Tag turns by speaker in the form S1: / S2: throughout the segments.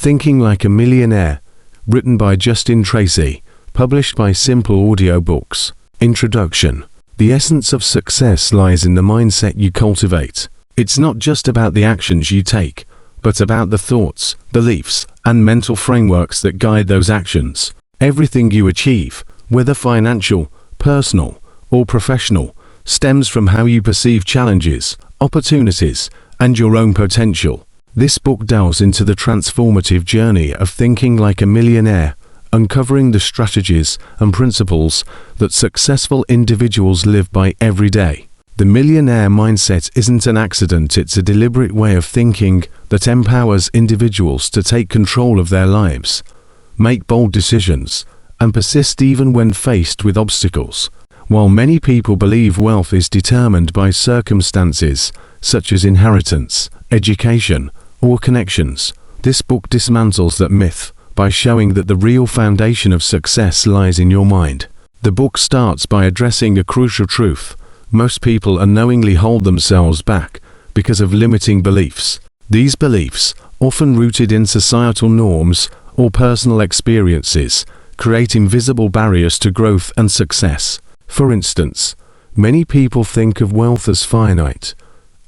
S1: Thinking Like a Millionaire, written by Justin Tracy, published by Simple Audiobooks. Introduction. The essence of success lies in the mindset you cultivate. It's not just about the actions you take, but about the thoughts, beliefs, and mental frameworks that guide those actions. Everything you achieve, whether financial, personal, or professional, stems from how you perceive challenges, opportunities, and your own potential. This book delves into the transformative journey of thinking like a millionaire, uncovering the strategies and principles that successful individuals live by every day. The millionaire mindset isn't an accident, it's a deliberate way of thinking that empowers individuals to take control of their lives, make bold decisions, and persist even when faced with obstacles. While many people believe wealth is determined by circumstances such as inheritance, education, or connections, this book dismantles that myth by showing that the real foundation of success lies in your mind. The book starts by addressing a crucial truth. Most people unknowingly hold themselves back because of limiting beliefs. These beliefs, often rooted in societal norms or personal experiences, create invisible barriers to growth and success. For instance, many people think of wealth as finite,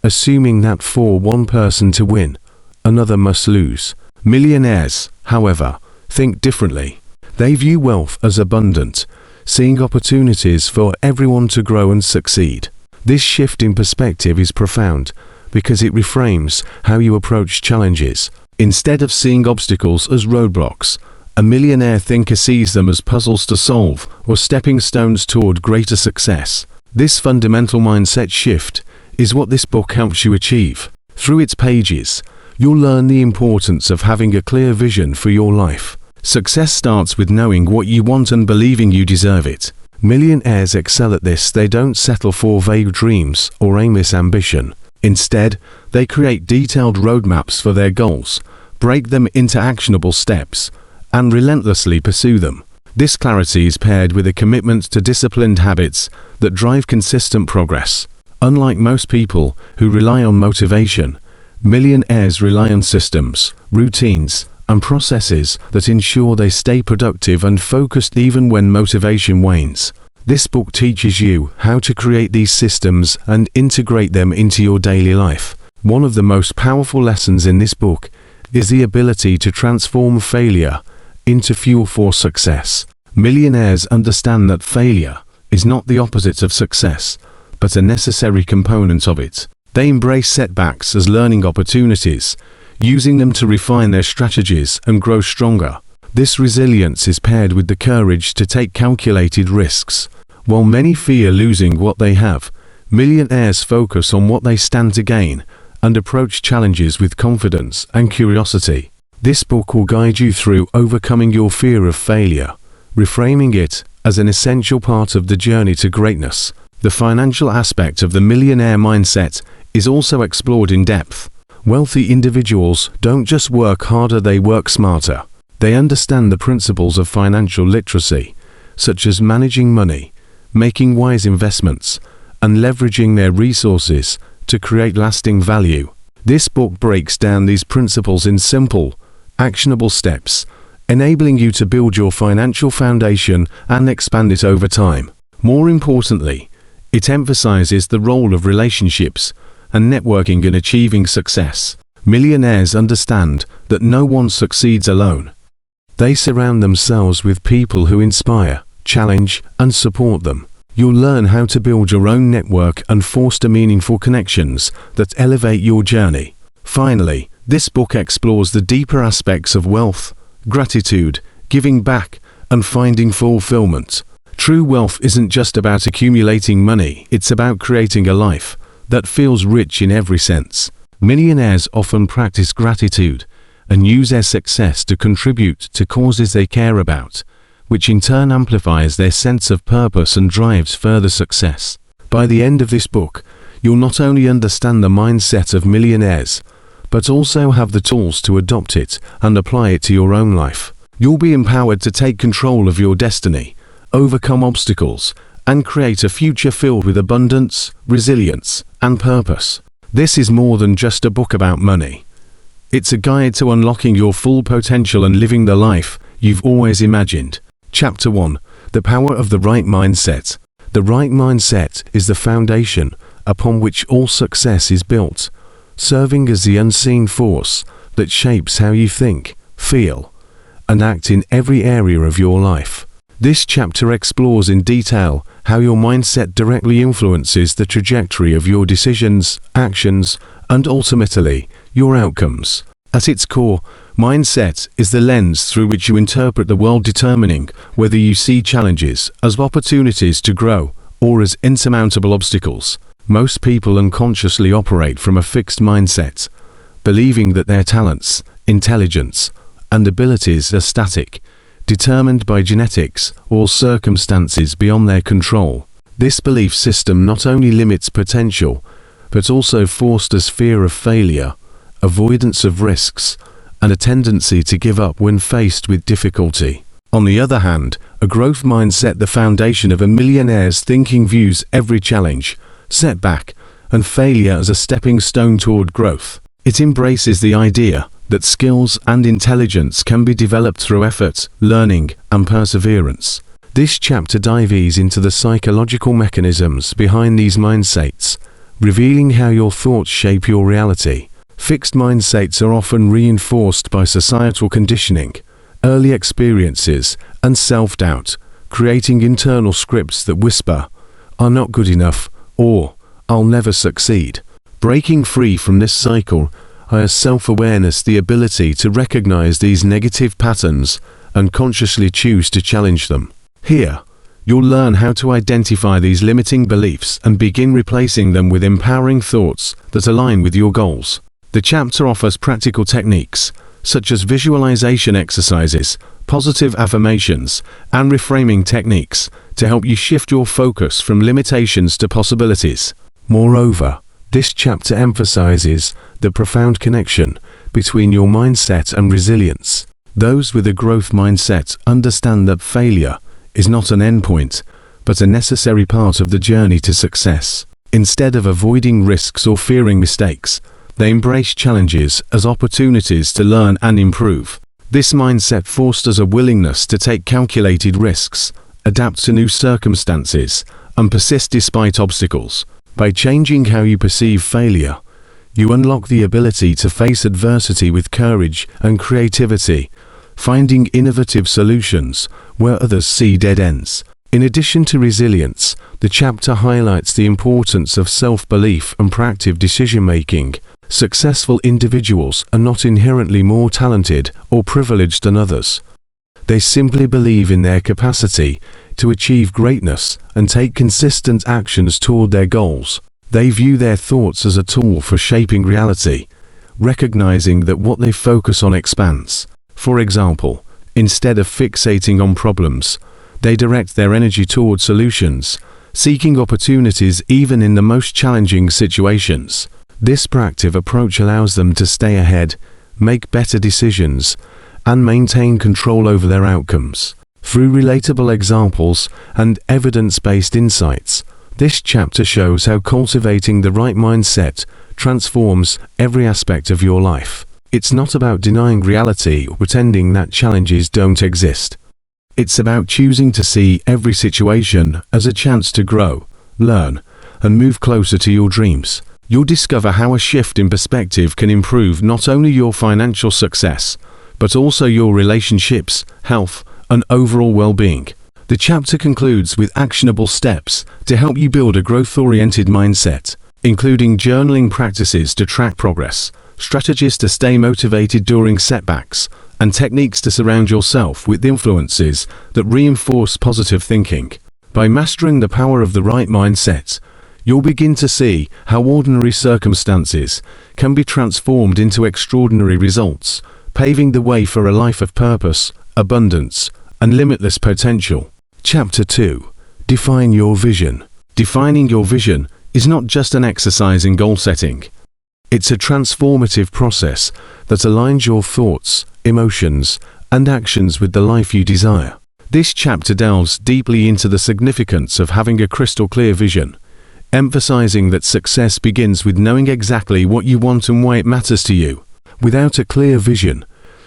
S1: assuming that for one person to win, another must lose. Millionaires, however, think differently. They view wealth as abundant, seeing opportunities for everyone to grow and succeed. This shift in perspective is profound because it reframes how you approach challenges. Instead of seeing obstacles as roadblocks, a millionaire thinker sees them as puzzles to solve or stepping stones toward greater success. This fundamental mindset shift is what this book helps you achieve. Through its pages, you'll learn the importance of having a clear vision for your life. Success starts with knowing what you want and believing you deserve it. Millionaires excel at this. They don't settle for vague dreams or aimless ambition. Instead, they create detailed roadmaps for their goals, break them into actionable steps, and relentlessly pursue them. This clarity is paired with a commitment to disciplined habits that drive consistent progress. Unlike most people who rely on motivation, millionaires rely on systems, routines, and processes that ensure they stay productive and focused even when motivation wanes. This book teaches you how to create these systems and integrate them into your daily life. One of the most powerful lessons in this book is the ability to transform failure into fuel for success. Millionaires understand that failure is not the opposite of success, but a necessary component of it. They embrace setbacks as learning opportunities, using them to refine their strategies and grow stronger. This resilience is paired with the courage to take calculated risks. While many fear losing what they have, millionaires focus on what they stand to gain and approach challenges with confidence and curiosity. This book will guide you through overcoming your fear of failure, reframing it as an essential part of the journey to greatness. The financial aspect of the millionaire mindset is also explored in depth. Wealthy individuals don't just work harder, they work smarter. They understand the principles of financial literacy, such as managing money, making wise investments, and leveraging their resources to create lasting value. This book breaks down these principles in simple, actionable steps, enabling you to build your financial foundation and expand it over time. More importantly, it emphasizes the role of relationships and networking in achieving success. Millionaires understand that no one succeeds alone. They surround themselves with people who inspire, challenge, and support them. You'll learn how to build your own network and foster meaningful connections that elevate your journey. Finally, this book explores the deeper aspects of wealth, gratitude, giving back, and finding fulfillment. True wealth isn't just about accumulating money, it's about creating a life that feels rich in every sense. Millionaires often practice gratitude and use their success to contribute to causes they care about, which in turn amplifies their sense of purpose and drives further success. By the end of this book, you'll not only understand the mindset of millionaires, but also have the tools to adopt it and apply it to your own life. You'll be empowered to take control of your destiny, overcome obstacles, and create a future filled with abundance, resilience, and purpose. This is more than just a book about money. It's a guide to unlocking your full potential and living the life you've always imagined. Chapter 1. The Power of the Right Mindset. The right mindset is the foundation upon which all success is built, serving as the unseen force that shapes how you think, feel, and act in every area of your life. This chapter explores in detail how your mindset directly influences the trajectory of your decisions, actions, and ultimately, your outcomes. At its core, mindset is the lens through which you interpret the world, determining whether you see challenges as opportunities to grow or as insurmountable obstacles. Most people unconsciously operate from a fixed mindset, believing that their talents, intelligence, and abilities are static, determined by genetics or circumstances beyond their control. This belief system not only limits potential, but also fosters fear of failure, avoidance of risks, and a tendency to give up when faced with difficulty. On the other hand, a growth mindset, the foundation of a millionaire's thinking, views every challenge, setback, and failure as a stepping stone toward growth. It embraces the idea that skills and intelligence can be developed through effort, learning, and perseverance. This chapter dives into the psychological mechanisms behind these mindsets, revealing how your thoughts shape your reality. Fixed mindsets are often reinforced by societal conditioning, early experiences, and self-doubt, creating internal scripts that whisper, "I'm not good enough," or "I'll never succeed." Breaking free from this cycle requires self-awareness, the ability to recognize these negative patterns and consciously choose to challenge them. Here, you'll learn how to identify these limiting beliefs and begin replacing them with empowering thoughts that align with your goals. The chapter offers practical techniques, such as visualization exercises, positive affirmations, and reframing techniques, to help you shift your focus from limitations to possibilities. Moreover, this chapter emphasizes the profound connection between your mindset and resilience. Those with a growth mindset understand that failure is not an endpoint, but a necessary part of the journey to success. Instead of avoiding risks or fearing mistakes, they embrace challenges as opportunities to learn and improve. This mindset fosters a willingness to take calculated risks, adapt to new circumstances, and persist despite obstacles. By changing how you perceive failure, you unlock the ability to face adversity with courage and creativity, finding innovative solutions where others see dead ends. In addition to resilience, the chapter highlights the importance of self-belief and proactive decision-making. Successful individuals are not inherently more talented or privileged than others. They simply believe in their capacity to achieve greatness and take consistent actions toward their goals. They view their thoughts as a tool for shaping reality, recognizing that what they focus on expands. For example, instead of fixating on problems, they direct their energy toward solutions, seeking opportunities even in the most challenging situations. This proactive approach allows them to stay ahead, make better decisions, and maintain control over their outcomes. Through relatable examples and evidence-based insights, this chapter shows how cultivating the right mindset transforms every aspect of your life. It's not about denying reality or pretending that challenges don't exist. It's about choosing to see every situation as a chance to grow, learn, and move closer to your dreams. You'll discover how a shift in perspective can improve not only your financial success, but also your relationships, health, and overall well-being. The chapter concludes with actionable steps to help you build a growth-oriented mindset, including journaling practices to track progress, strategies to stay motivated during setbacks, and techniques to surround yourself with influences that reinforce positive thinking. By mastering the power of the right mindset, you'll begin to see how ordinary circumstances can be transformed into extraordinary results, paving the way for a life of purpose, abundance, and limitless potential. Chapter 2. Define your vision. Defining your vision is not just an exercise in goal setting. It's a transformative process that aligns your thoughts, emotions, and actions with the life you desire. This chapter delves deeply into the significance of having a crystal clear vision, emphasizing that success begins with knowing exactly what you want and why it matters to you. Without a clear vision,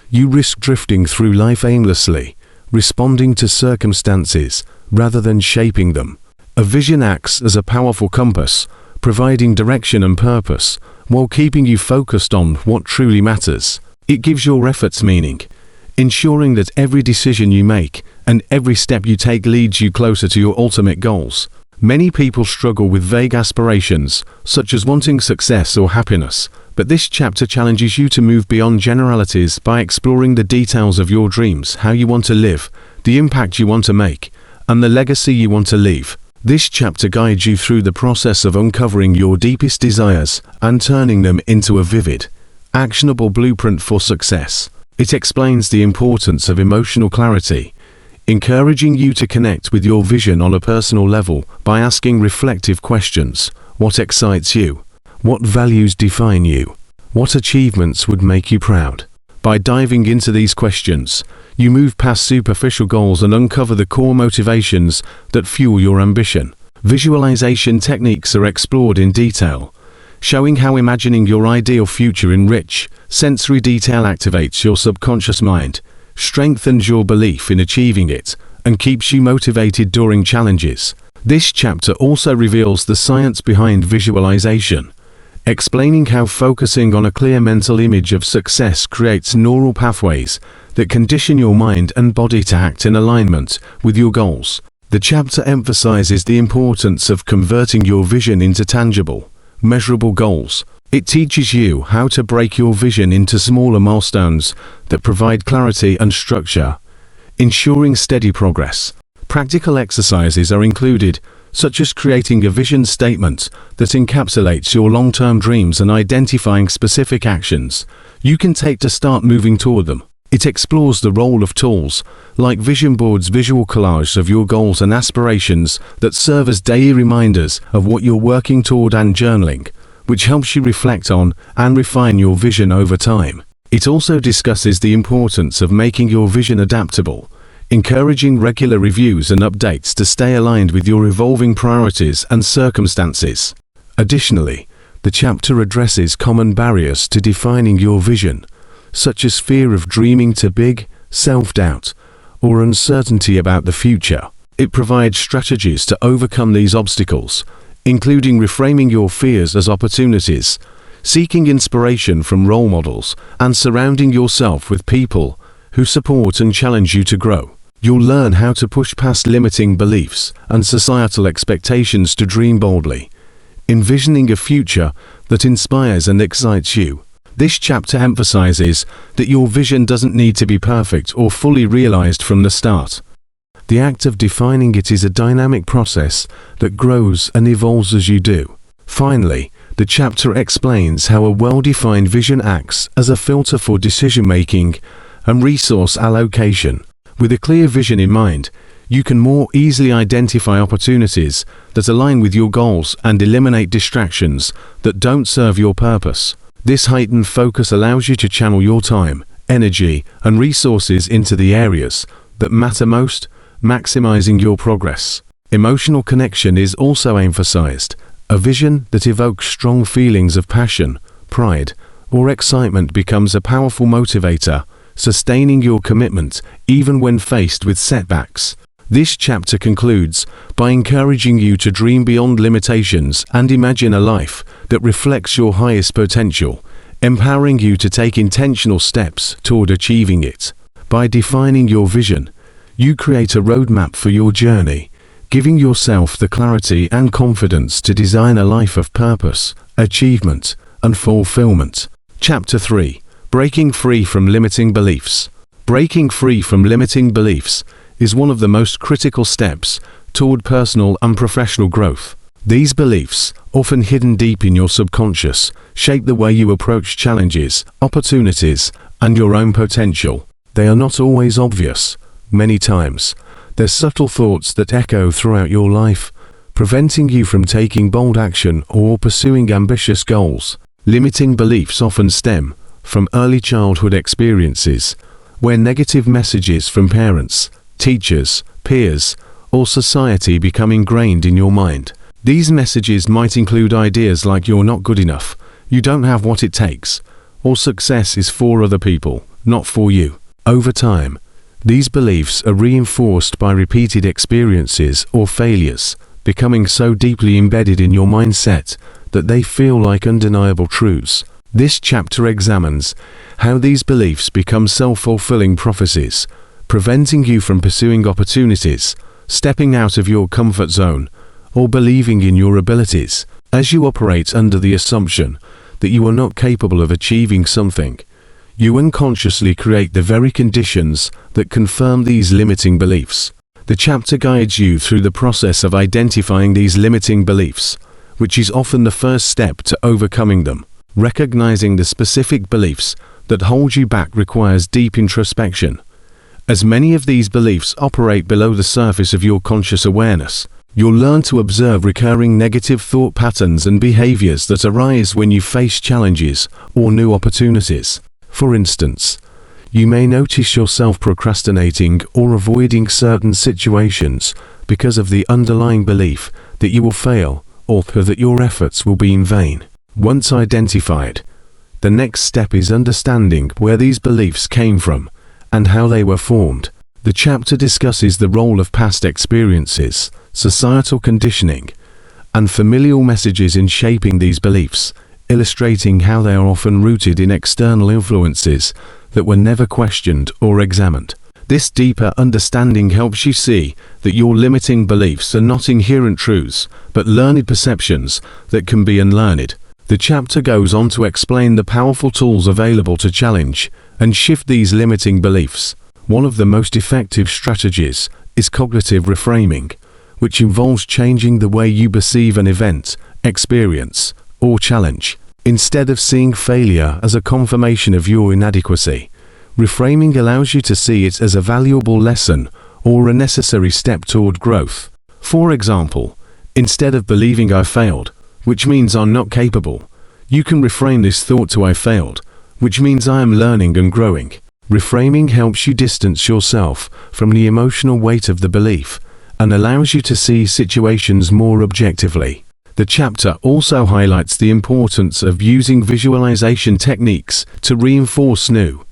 S1: you risk drifting through life aimlessly, responding to circumstances rather than shaping them. A vision acts as a powerful compass, providing direction and purpose, while keeping you focused on what truly matters. It gives your efforts meaning, ensuring that every decision you make and every step you take leads you closer to your ultimate goals. Many people struggle with vague aspirations, such as wanting success or happiness, but this chapter challenges you to move beyond generalities by exploring the details of your dreams, how you want to live, the impact you want to make, and the legacy you want to leave. This chapter guides you through the process of uncovering your deepest desires and turning them into a vivid, actionable blueprint for success. It explains the importance of emotional clarity, encouraging you to connect with your vision on a personal level by asking reflective questions. What excites you? What values define you? What achievements would make you proud? By diving into these questions, you move past superficial goals and uncover the core motivations that fuel your ambition. Visualization techniques are explored in detail, showing how imagining your ideal future in rich, sensory detail activates your subconscious mind, strengthens your belief in achieving it, and keeps you motivated during challenges. This chapter also reveals the science behind visualization, explaining how focusing on a clear mental image of success creates neural pathways that condition your mind and body to act in alignment with your goals. The chapter emphasizes the importance of converting your vision into tangible, measurable goals. It teaches you how to break your vision into smaller milestones that provide clarity and structure, ensuring steady progress. Practical exercises are included, such as creating a vision statement that encapsulates your long-term dreams and identifying specific actions you can take to start moving toward them. It explores the role of tools like vision boards, visual collages of your goals and aspirations that serve as daily reminders of what you're working toward, and journaling, which helps you reflect on and refine your vision over time. It also discusses the importance of making your vision adaptable, encouraging regular reviews and updates to stay aligned with your evolving priorities and circumstances. Additionally, the chapter addresses common barriers to defining your vision, such as fear of dreaming too big, self-doubt, or uncertainty about the future. It provides strategies to overcome these obstacles, including reframing your fears as opportunities, seeking inspiration from role models, and surrounding yourself with people who support and challenge you to grow. You'll learn how to push past limiting beliefs and societal expectations to dream boldly, envisioning a future that inspires and excites you. This chapter emphasizes that your vision doesn't need to be perfect or fully realized from the start. The act of defining it is a dynamic process that grows and evolves as you do. Finally, the chapter explains how a well-defined vision acts as a filter for decision-making and resource allocation. With a clear vision in mind, you can more easily identify opportunities that align with your goals and eliminate distractions that don't serve your purpose. This heightened focus allows you to channel your time, energy, and resources into the areas that matter most, maximizing your progress. Emotional connection is also emphasized. A vision that evokes strong feelings of passion, pride, or excitement becomes a powerful motivator, sustaining your commitment even when faced with setbacks. This chapter concludes by encouraging you to dream beyond limitations and imagine a life that reflects your highest potential, empowering you to take intentional steps toward achieving it. By defining your vision, you create a roadmap for your journey, giving yourself the clarity and confidence to design a life of purpose, achievement, and fulfillment. Chapter 3: Breaking Free from Limiting Beliefs. Breaking free from limiting beliefs is one of the most critical steps toward personal and professional growth. These beliefs, often hidden deep in your subconscious, shape the way you approach challenges, opportunities, and your own potential. They are not always obvious. Many times, they're subtle thoughts that echo throughout your life, preventing you from taking bold action or pursuing ambitious goals. Limiting beliefs often stem from early childhood experiences, where negative messages from parents, teachers, peers, or society become ingrained in your mind. These messages might include ideas like you're not good enough, you don't have what it takes, or success is for other people, not for you. Over time, these beliefs are reinforced by repeated experiences or failures, becoming so deeply embedded in your mindset that they feel like undeniable truths. This chapter examines how these beliefs become self-fulfilling prophecies, preventing you from pursuing opportunities, stepping out of your comfort zone, or believing in your abilities. As you operate under the assumption that you are not capable of achieving something, you unconsciously create the very conditions that confirm these limiting beliefs. The chapter guides you through the process of identifying these limiting beliefs, which is often the first step to overcoming them. Recognizing the specific beliefs that hold you back requires deep introspection. As many of these beliefs operate below the surface of your conscious awareness, you'll learn to observe recurring negative thought patterns and behaviors that arise when you face challenges or new opportunities. For instance, you may notice yourself procrastinating or avoiding certain situations because of the underlying belief that you will fail or that your efforts will be in vain. Once identified, the next step is understanding where these beliefs came from and how they were formed. The chapter discusses the role of past experiences, societal conditioning, and familial messages in shaping these beliefs, illustrating how they are often rooted in external influences that were never questioned or examined. This deeper understanding helps you see that your limiting beliefs are not inherent truths, but learned perceptions that can be unlearned. The chapter goes on to explain the powerful tools available to challenge and shift these limiting beliefs. One of the most effective strategies is cognitive reframing, which involves changing the way you perceive an event, experience, or challenge. Instead of seeing failure as a confirmation of your inadequacy, reframing allows you to see it as a valuable lesson or a necessary step toward growth. For example, instead of believing I failed, which means I'm not capable, you can reframe this thought to I failed, which means I am learning and growing. Reframing helps you distance yourself from the emotional weight of the belief and allows you to see situations more objectively. The chapter also highlights the importance of using visualization techniques to reinforce new,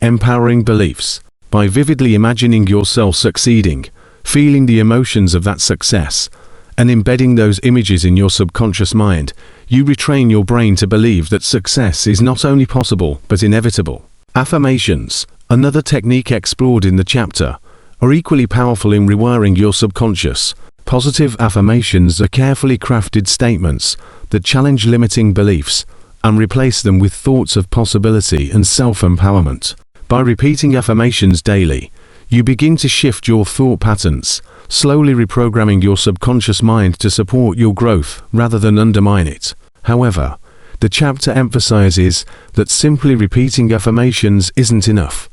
S1: empowering beliefs. By vividly imagining yourself succeeding, feeling the emotions of that success, and embedding those images in your subconscious mind, you retrain your brain to believe that success is not only possible but inevitable. Affirmations, another technique explored in the chapter, are equally powerful in rewiring your subconscious. Positive affirmations are carefully crafted statements that challenge limiting beliefs and replace them with thoughts of possibility and self-empowerment. By repeating affirmations daily, you begin to shift your thought patterns, slowly reprogramming your subconscious mind to support your growth rather than undermine it. However, the chapter emphasizes that simply repeating affirmations isn't enough.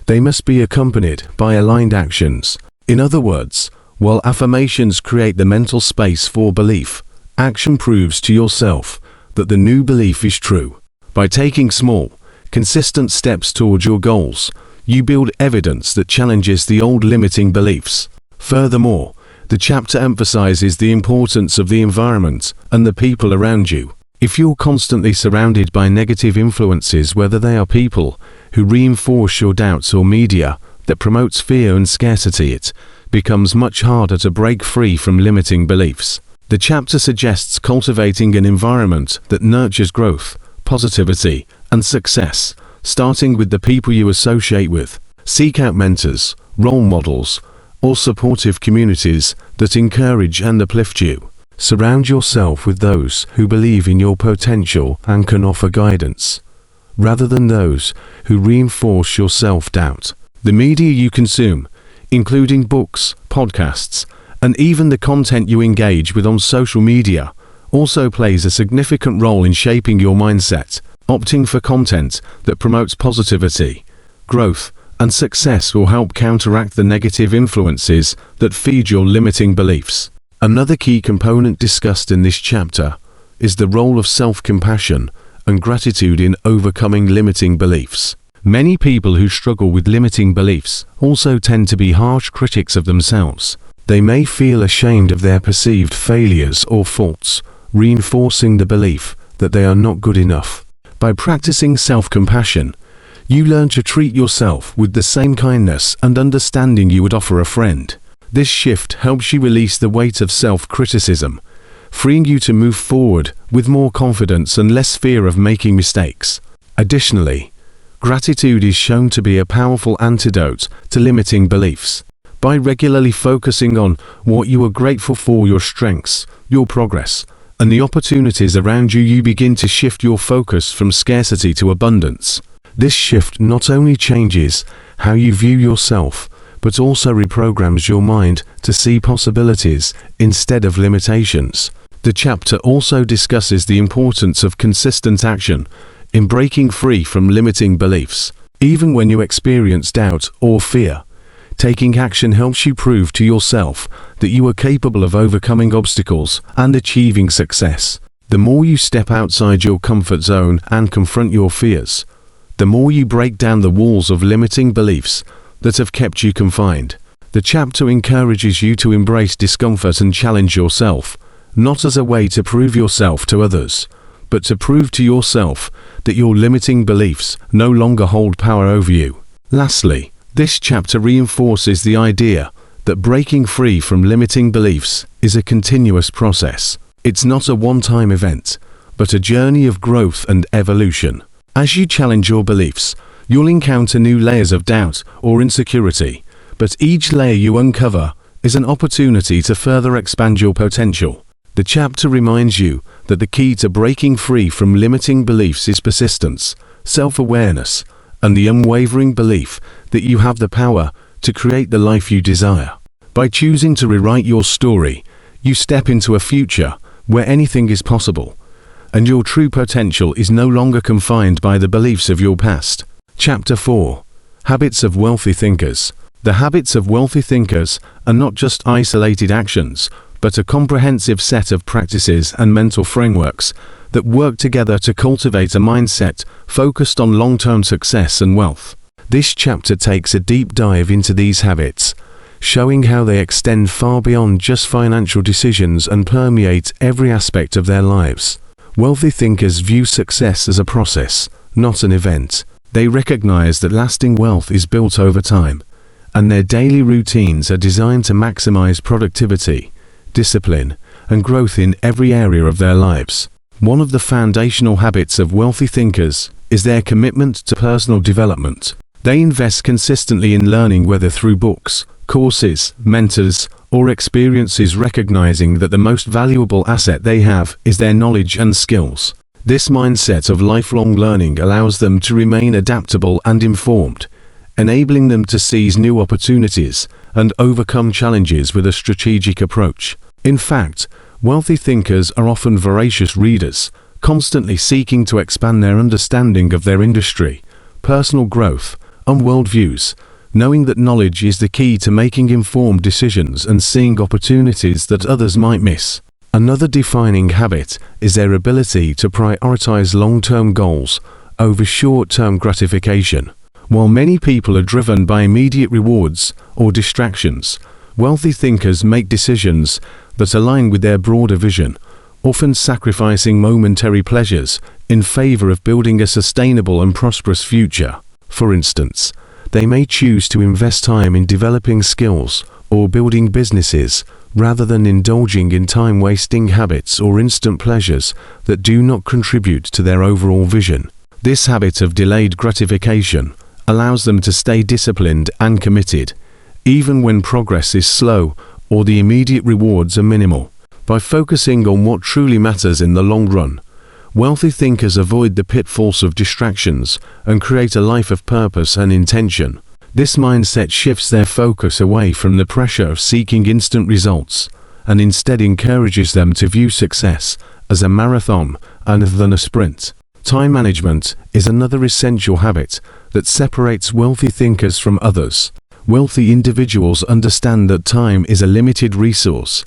S1: They must be accompanied by aligned actions. In other words, while affirmations create the mental space for belief, action proves to yourself that the new belief is true. By taking small, consistent steps towards your goals, you build evidence that challenges the old limiting beliefs. Furthermore, the chapter emphasizes the importance of the environment and the people around you. If you're constantly surrounded by negative influences, whether they are people who reinforce your doubts or media that promotes fear and scarcity, it becomes much harder to break free from limiting beliefs. The chapter suggests cultivating an environment that nurtures growth, positivity, and success, starting with the people you associate with. Seek out mentors, role models, or supportive communities that encourage and uplift you. Surround yourself with those who believe in your potential and can offer guidance, rather than those who reinforce your self-doubt. The media you consume, including books, podcasts, and even the content you engage with on social media, also plays a significant role in shaping your mindset. Opting for content that promotes positivity, growth, and success will help counteract the negative influences that feed your limiting beliefs. Another key component discussed in this chapter is the role of self-compassion and gratitude in overcoming limiting beliefs. Many people who struggle with limiting beliefs also tend to be harsh critics of themselves. They may feel ashamed of their perceived failures or faults, reinforcing the belief that they are not good enough. By practicing self-compassion, you learn to treat yourself with the same kindness and understanding you would offer a friend. This shift helps you release the weight of self-criticism, freeing you to move forward with more confidence and less fear of making mistakes. Additionally, gratitude is shown to be a powerful antidote to limiting beliefs. By regularly focusing on what you are grateful for, your strengths, your progress, and the opportunities around you, you begin to shift your focus from scarcity to abundance. This shift not only changes how you view yourself, but also reprograms your mind to see possibilities instead of limitations. The chapter also discusses the importance of consistent action in breaking free from limiting beliefs. Even when you experience doubt or fear, taking action helps you prove to yourself that you are capable of overcoming obstacles and achieving success. The more you step outside your comfort zone and confront your fears, the more you break down the walls of limiting beliefs that have kept you confined. The chapter encourages you to embrace discomfort and challenge yourself, not as a way to prove yourself to others, but to prove to yourself that your limiting beliefs no longer hold power over you. Lastly, this chapter reinforces the idea that breaking free from limiting beliefs is a continuous process. It's not a one-time event, but a journey of growth and evolution. As you challenge your beliefs, you'll encounter new layers of doubt or insecurity, but each layer you uncover is an opportunity to further expand your potential. The chapter reminds you that the key to breaking free from limiting beliefs is persistence, self-awareness, and the unwavering belief that you have the power to create the life you desire. By choosing to rewrite your story, you step into a future where anything is possible, and your true potential is no longer confined by the beliefs of your past. Chapter 4. Habits of Wealthy Thinkers. The habits of wealthy thinkers are not just isolated actions, but a comprehensive set of practices and mental frameworks that work together to cultivate a mindset focused on long-term success and wealth. This chapter takes a deep dive into these habits, showing how they extend far beyond just financial decisions and permeate every aspect of their lives. Wealthy thinkers view success as a process, not an event. They recognize that lasting wealth is built over time, and their daily routines are designed to maximize productivity, discipline, and growth in every area of their lives. One of the foundational habits of wealthy thinkers is their commitment to personal development. They invest consistently in learning, whether through books, courses, mentors, or experiences, recognizing that the most valuable asset they have is their knowledge and skills. This mindset of lifelong learning allows them to remain adaptable and informed, enabling them to seize new opportunities and overcome challenges with a strategic approach. In fact, wealthy thinkers are often voracious readers, constantly seeking to expand their understanding of their industry, personal growth, and worldviews, knowing that knowledge is the key to making informed decisions and seeing opportunities that others might miss. Another defining habit is their ability to prioritize long-term goals over short-term gratification. While many people are driven by immediate rewards or distractions, wealthy thinkers make decisions that align with their broader vision, often sacrificing momentary pleasures in favor of building a sustainable and prosperous future. For instance, they may choose to invest time in developing skills or building businesses rather than indulging in time-wasting habits or instant pleasures that do not contribute to their overall vision. This habit of delayed gratification allows them to stay disciplined and committed, even when progress is slow or the immediate rewards are minimal. By focusing on what truly matters in the long run, wealthy thinkers avoid the pitfalls of distractions and create a life of purpose and intention. This mindset shifts their focus away from the pressure of seeking instant results and instead encourages them to view success as a marathon rather than a sprint. Time management is another essential habit that separates wealthy thinkers from others. Wealthy individuals understand that time is a limited resource,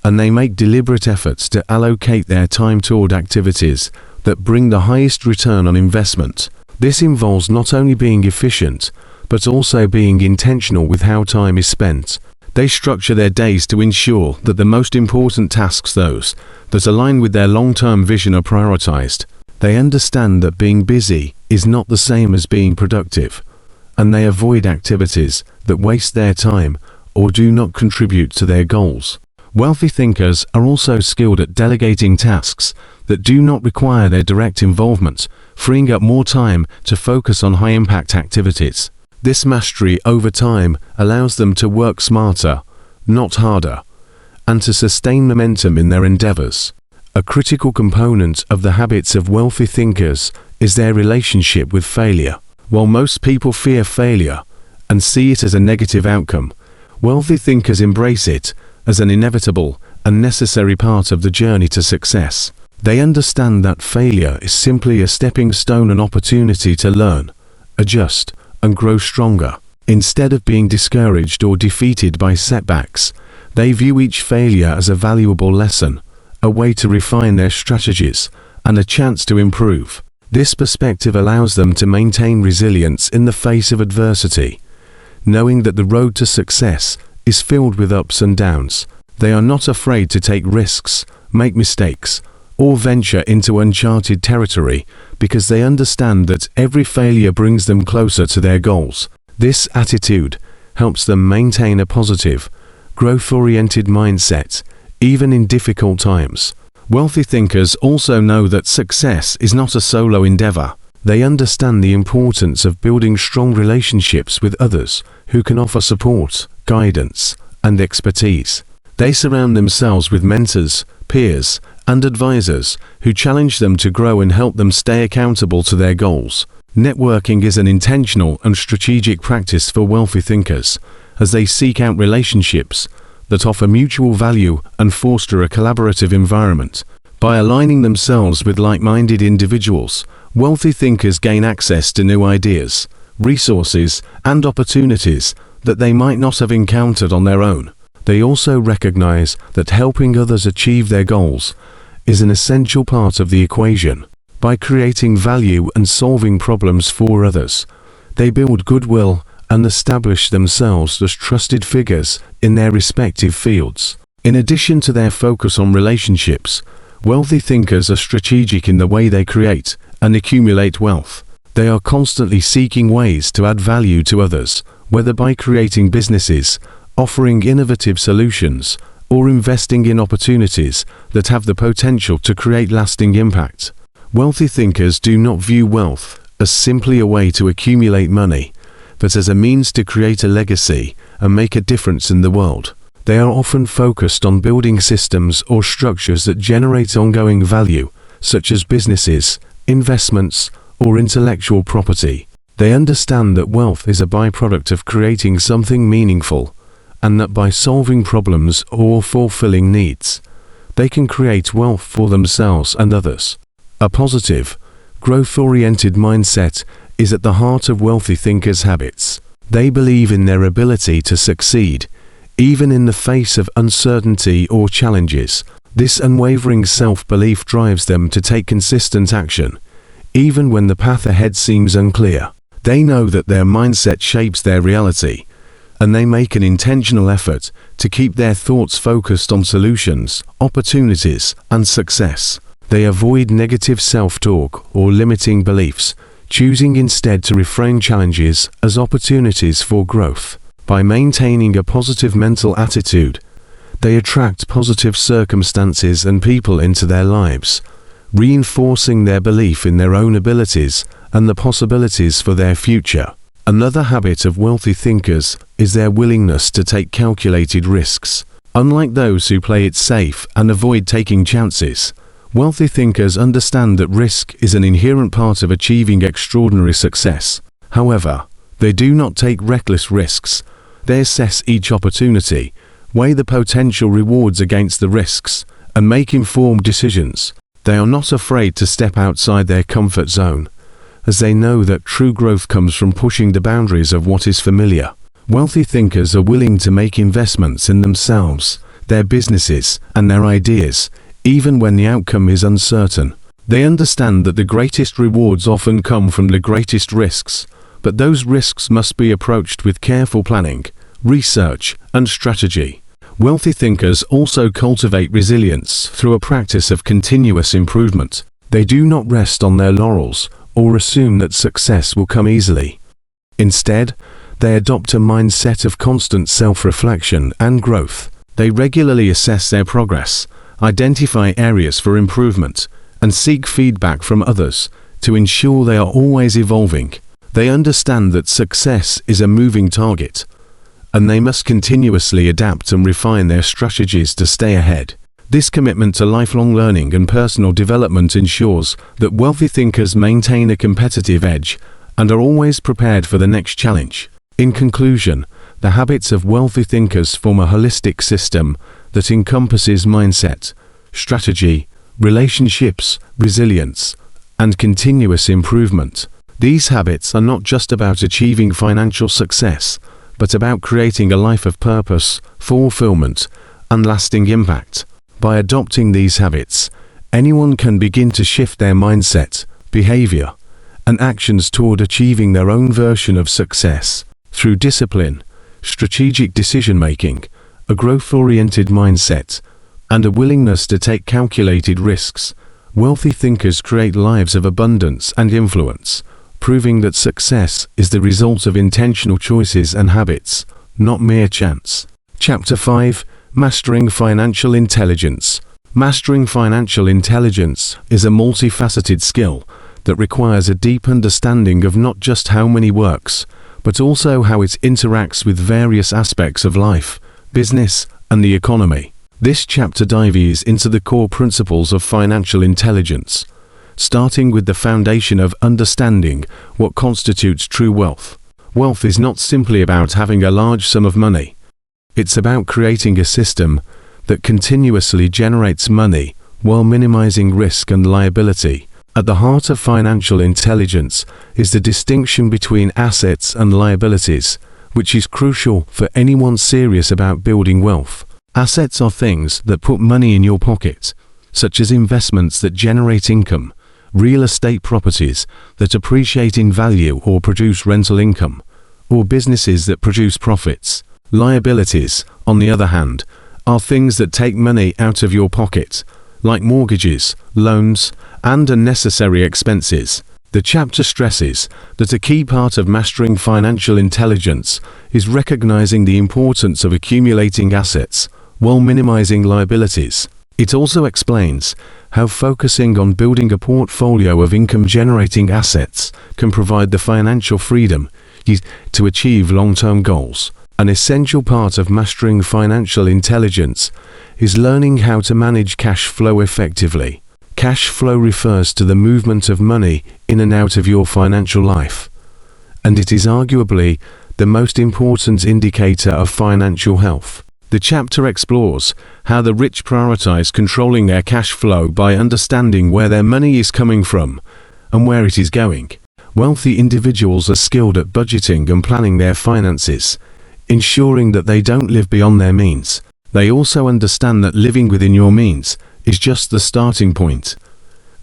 S1: and they make deliberate efforts to allocate their time toward activities that bring the highest return on investment. This involves not only being efficient, but also being intentional with how time is spent. They structure their days to ensure that the most important tasks, those that align with their long-term vision, are prioritized. They understand that being busy is not the same as being productive, and they avoid activities that waste their time or do not contribute to their goals. Wealthy thinkers are also skilled at delegating tasks that do not require their direct involvement, freeing up more time to focus on high-impact activities. This mastery over time allows them to work smarter, not harder, and to sustain momentum in their endeavors. A critical component of the habits of wealthy thinkers is their relationship with failure. While most people fear failure and see it as a negative outcome, wealthy thinkers embrace it as an inevitable and necessary part of the journey to success. They understand that failure is simply a stepping stone, an opportunity to learn, adjust, and grow stronger. Instead of being discouraged or defeated by setbacks, they view each failure as a valuable lesson, a way to refine their strategies, and a chance to improve. This perspective allows them to maintain resilience in the face of adversity. Knowing that the road to success is filled with ups and downs, they are not afraid to take risks, make mistakes, or venture into uncharted territory because they understand that every failure brings them closer to their goals. This attitude helps them maintain a positive, growth-oriented mindset, even in difficult times. Wealthy thinkers also know that success is not a solo endeavor. They understand the importance of building strong relationships with others who can offer support, guidance, and expertise. They surround themselves with mentors, peers, and advisors who challenge them to grow and help them stay accountable to their goals. Networking is an intentional and strategic practice for wealthy thinkers, as they seek out relationships that offer mutual value and foster a collaborative environment. By aligning themselves with like-minded individuals, wealthy thinkers gain access to new ideas, resources, and opportunities that they might not have encountered on their own. They also recognize that helping others achieve their goals is an essential part of the equation. By creating value and solving problems for others, they build goodwill and establish themselves as trusted figures in their respective fields. In addition to their focus on relationships, wealthy thinkers are strategic in the way they create and accumulate wealth. They are constantly seeking ways to add value to others, whether by creating businesses, offering innovative solutions, or investing in opportunities that have the potential to create lasting impact. Wealthy thinkers do not view wealth as simply a way to accumulate money, but as a means to create a legacy and make a difference in the world. They are often focused on building systems or structures that generate ongoing value, such as businesses, investments, or intellectual property. They understand that wealth is a byproduct of creating something meaningful, and that by solving problems or fulfilling needs, they can create wealth for themselves and others. A positive, growth-oriented mindset is at the heart of wealthy thinkers' habits. They believe in their ability to succeed, even in the face of uncertainty or challenges. This unwavering self-belief drives them to take consistent action, even when the path ahead seems unclear. They know that their mindset shapes their reality, and they make an intentional effort to keep their thoughts focused on solutions, opportunities, and success. They avoid negative self-talk or limiting beliefs, choosing instead to reframe challenges as opportunities for growth. By maintaining a positive mental attitude, they attract positive circumstances and people into their lives, reinforcing their belief in their own abilities and the possibilities for their future. Another habit of wealthy thinkers is their willingness to take calculated risks. Unlike those who play it safe and avoid taking chances, wealthy thinkers understand that risk is an inherent part of achieving extraordinary success. However, they do not take reckless risks. They assess each opportunity, weigh the potential rewards against the risks, and make informed decisions. They are not afraid to step outside their comfort zone, as they know that true growth comes from pushing the boundaries of what is familiar. Wealthy thinkers are willing to make investments in themselves, their businesses, and their ideas, even when the outcome is uncertain. They understand that the greatest rewards often come from the greatest risks, but those risks must be approached with careful planning, research, and strategy. Wealthy thinkers also cultivate resilience through a practice of continuous improvement. They do not rest on their laurels or assume that success will come easily. Instead, they adopt a mindset of constant self-reflection and growth. They regularly assess their progress, identify areas for improvement, and seek feedback from others to ensure they are always evolving. They understand that success is a moving target, and they must continuously adapt and refine their strategies to stay ahead. This commitment to lifelong learning and personal development ensures that wealthy thinkers maintain a competitive edge and are always prepared for the next challenge. In conclusion, the habits of wealthy thinkers form a holistic system that encompasses mindset, strategy, relationships, resilience, and continuous improvement. These habits are not just about achieving financial success, but about creating a life of purpose, fulfillment, and lasting impact. By adopting these habits, anyone can begin to shift their mindset, behavior, and actions toward achieving their own version of success. Through discipline, strategic decision-making, a growth-oriented mindset, and a willingness to take calculated risks, wealthy thinkers create lives of abundance and influence, proving that success is the result of intentional choices and habits, not mere chance. Chapter 5: Mastering Financial Intelligence. Mastering financial intelligence is a multifaceted skill that requires a deep understanding of not just how money works, but also how it interacts with various aspects of life, business, and the economy. This chapter dives into the core principles of financial intelligence, starting with the foundation of understanding what constitutes true wealth. Wealth is not simply about having a large sum of money. It's about creating a system that continuously generates money while minimizing risk and liability. At the heart of financial intelligence is the distinction between assets and liabilities, which is crucial for anyone serious about building wealth. Assets are things that put money in your pocket, such as investments that generate income, real estate properties that appreciate in value or produce rental income, or businesses that produce profits. Liabilities, on the other hand, are things that take money out of your pocket, like mortgages, loans, and unnecessary expenses. The chapter stresses that a key part of mastering financial intelligence is recognizing the importance of accumulating assets while minimizing liabilities. It also explains how focusing on building a portfolio of income-generating assets can provide the financial freedom to achieve long-term goals. An essential part of mastering financial intelligence is learning how to manage cash flow effectively. Cash flow refers to the movement of money in and out of your financial life, and it is arguably the most important indicator of financial health. The chapter explores how the rich prioritize controlling their cash flow by understanding where their money is coming from and where it is going. Wealthy individuals are skilled at budgeting and planning their finances, ensuring that they don't live beyond their means. They also understand that living within your means is just the starting point,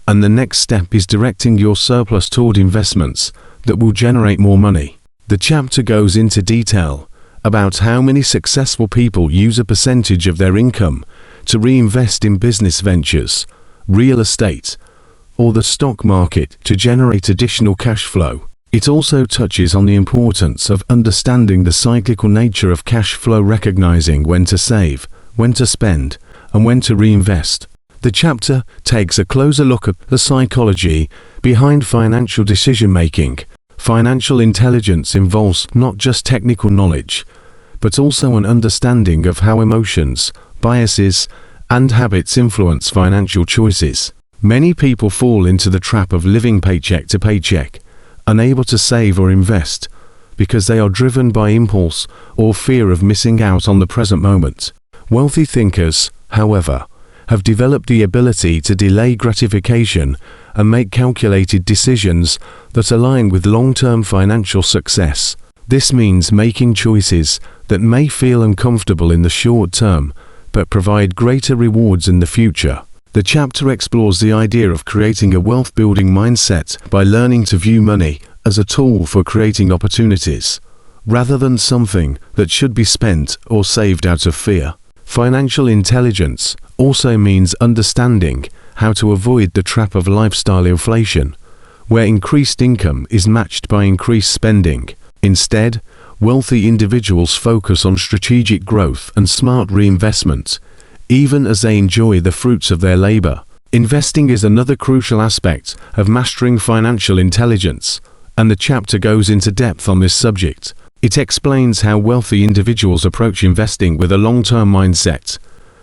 S1: and the next step is directing your surplus toward investments that will generate more money. The chapter goes into detail about how many successful people use a percentage of their income to reinvest in business ventures, real estate, or the stock market to generate additional cash flow. It also touches on the importance of understanding the cyclical nature of cash flow, recognizing when to save, when to spend, and when to reinvest. The chapter takes a closer look at the psychology behind financial decision-making. Financial intelligence involves not just technical knowledge, but also an understanding of how emotions, biases, and habits influence financial choices. Many people fall into the trap of living paycheck to paycheck, unable to save or invest, because they are driven by impulse or fear of missing out on the present moment. Wealthy thinkers, however, have developed the ability to delay gratification and make calculated decisions that align with long-term financial success. This means making choices that may feel uncomfortable in the short term, but provide greater rewards in the future. The chapter explores the idea of creating a wealth-building mindset by learning to view money as a tool for creating opportunities, rather than something that should be spent or saved out of fear. Financial intelligence also means understanding how to avoid the trap of lifestyle inflation, where increased income is matched by increased spending. Instead, wealthy individuals focus on strategic growth and smart reinvestment, even as they enjoy the fruits of their labor. Investing is another crucial aspect of mastering financial intelligence, and the chapter goes into depth on this subject. It explains how wealthy individuals approach investing with a long-term mindset,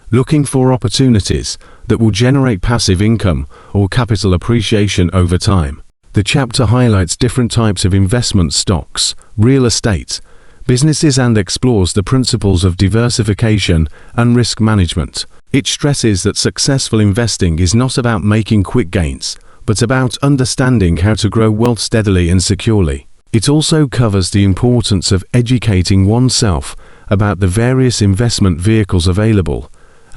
S1: looking for opportunities that will generate passive income or capital appreciation over time. The chapter highlights different types of investment stocks, real estate, businesses, and explores the principles of diversification and risk management. It stresses that successful investing is not about making quick gains, but about understanding how to grow wealth steadily and securely. It also covers the importance of educating oneself about the various investment vehicles available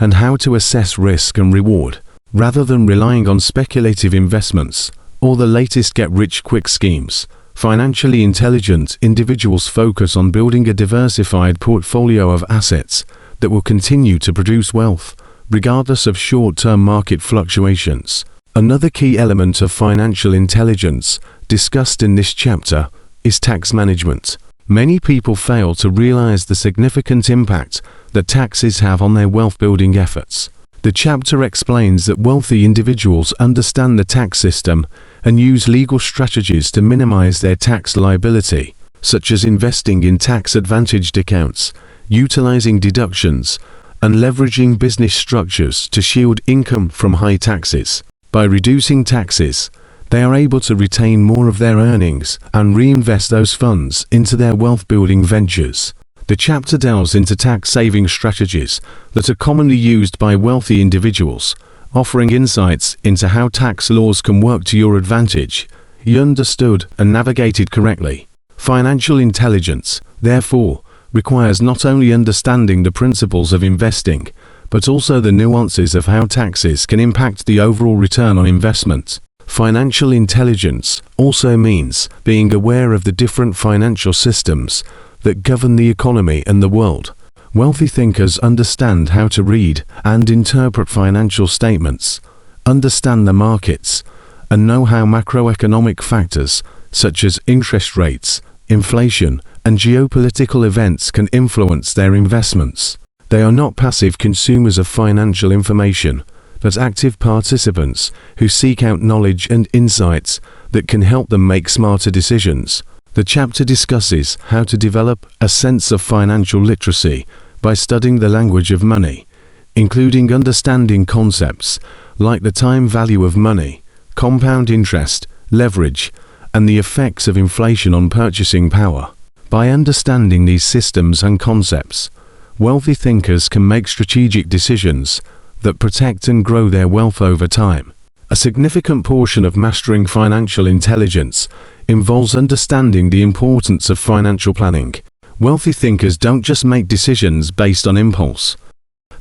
S1: and how to assess risk and reward, rather than relying on speculative investments or the latest get-rich-quick schemes. Financially intelligent individuals focus on building a diversified portfolio of assets that will continue to produce wealth, regardless of short-term market fluctuations. Another key element of financial intelligence discussed in this chapter is tax management. Many people fail to realize the significant impact that taxes have on their wealth-building efforts. The chapter explains that wealthy individuals understand the tax system and use legal strategies to minimize their tax liability, such as investing in tax-advantaged accounts, utilizing deductions, and leveraging business structures to shield income from high taxes. By reducing taxes, they are able to retain more of their earnings and reinvest those funds into their wealth-building ventures. The chapter delves into tax-saving strategies that are commonly used by wealthy individuals, offering insights into how tax laws can work to your advantage, understood and navigated correctly. Financial intelligence, therefore, requires not only understanding the principles of investing, but also the nuances of how taxes can impact the overall return on investment. Financial intelligence also means being aware of the different financial systems that govern the economy and the world. Wealthy thinkers understand how to read and interpret financial statements, understand the markets, and know how macroeconomic factors such as interest rates, inflation, and geopolitical events can influence their investments. They are not passive consumers of financial information, but active participants who seek out knowledge and insights that can help them make smarter decisions. The chapter discusses how to develop a sense of financial literacy by studying the language of money, including understanding concepts like the time value of money, compound interest, leverage, and the effects of inflation on purchasing power. By understanding these systems and concepts, wealthy thinkers can make strategic decisions that protect and grow their wealth over time. A significant portion of mastering financial intelligence involves understanding the importance of financial planning. Wealthy thinkers don't just make decisions based on impulse.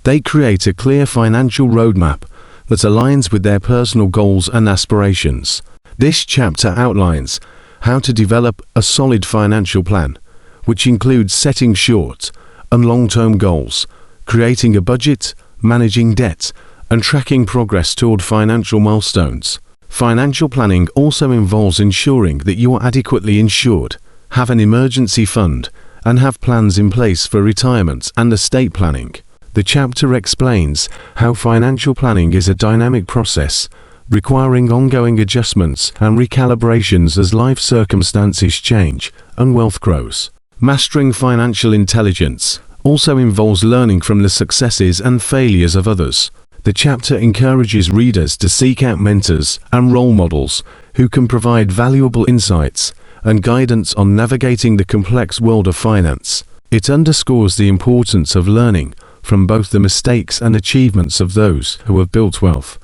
S1: They create a clear financial roadmap that aligns with their personal goals and aspirations. This chapter outlines how to develop a solid financial plan, which includes setting short and long-term goals, creating a budget, managing debt, and tracking progress toward financial milestones. Financial planning also involves ensuring that you are adequately insured, have an emergency fund, and have plans in place for retirement and estate planning. The chapter explains how financial planning is a dynamic process, requiring ongoing adjustments and recalibrations as life circumstances change and wealth grows. Mastering financial intelligence also involves learning from the successes and failures of others. The chapter encourages readers to seek out mentors and role models who can provide valuable insights and guidance on navigating the complex world of finance. It underscores the importance of learning from both the mistakes and achievements of those who have built wealth.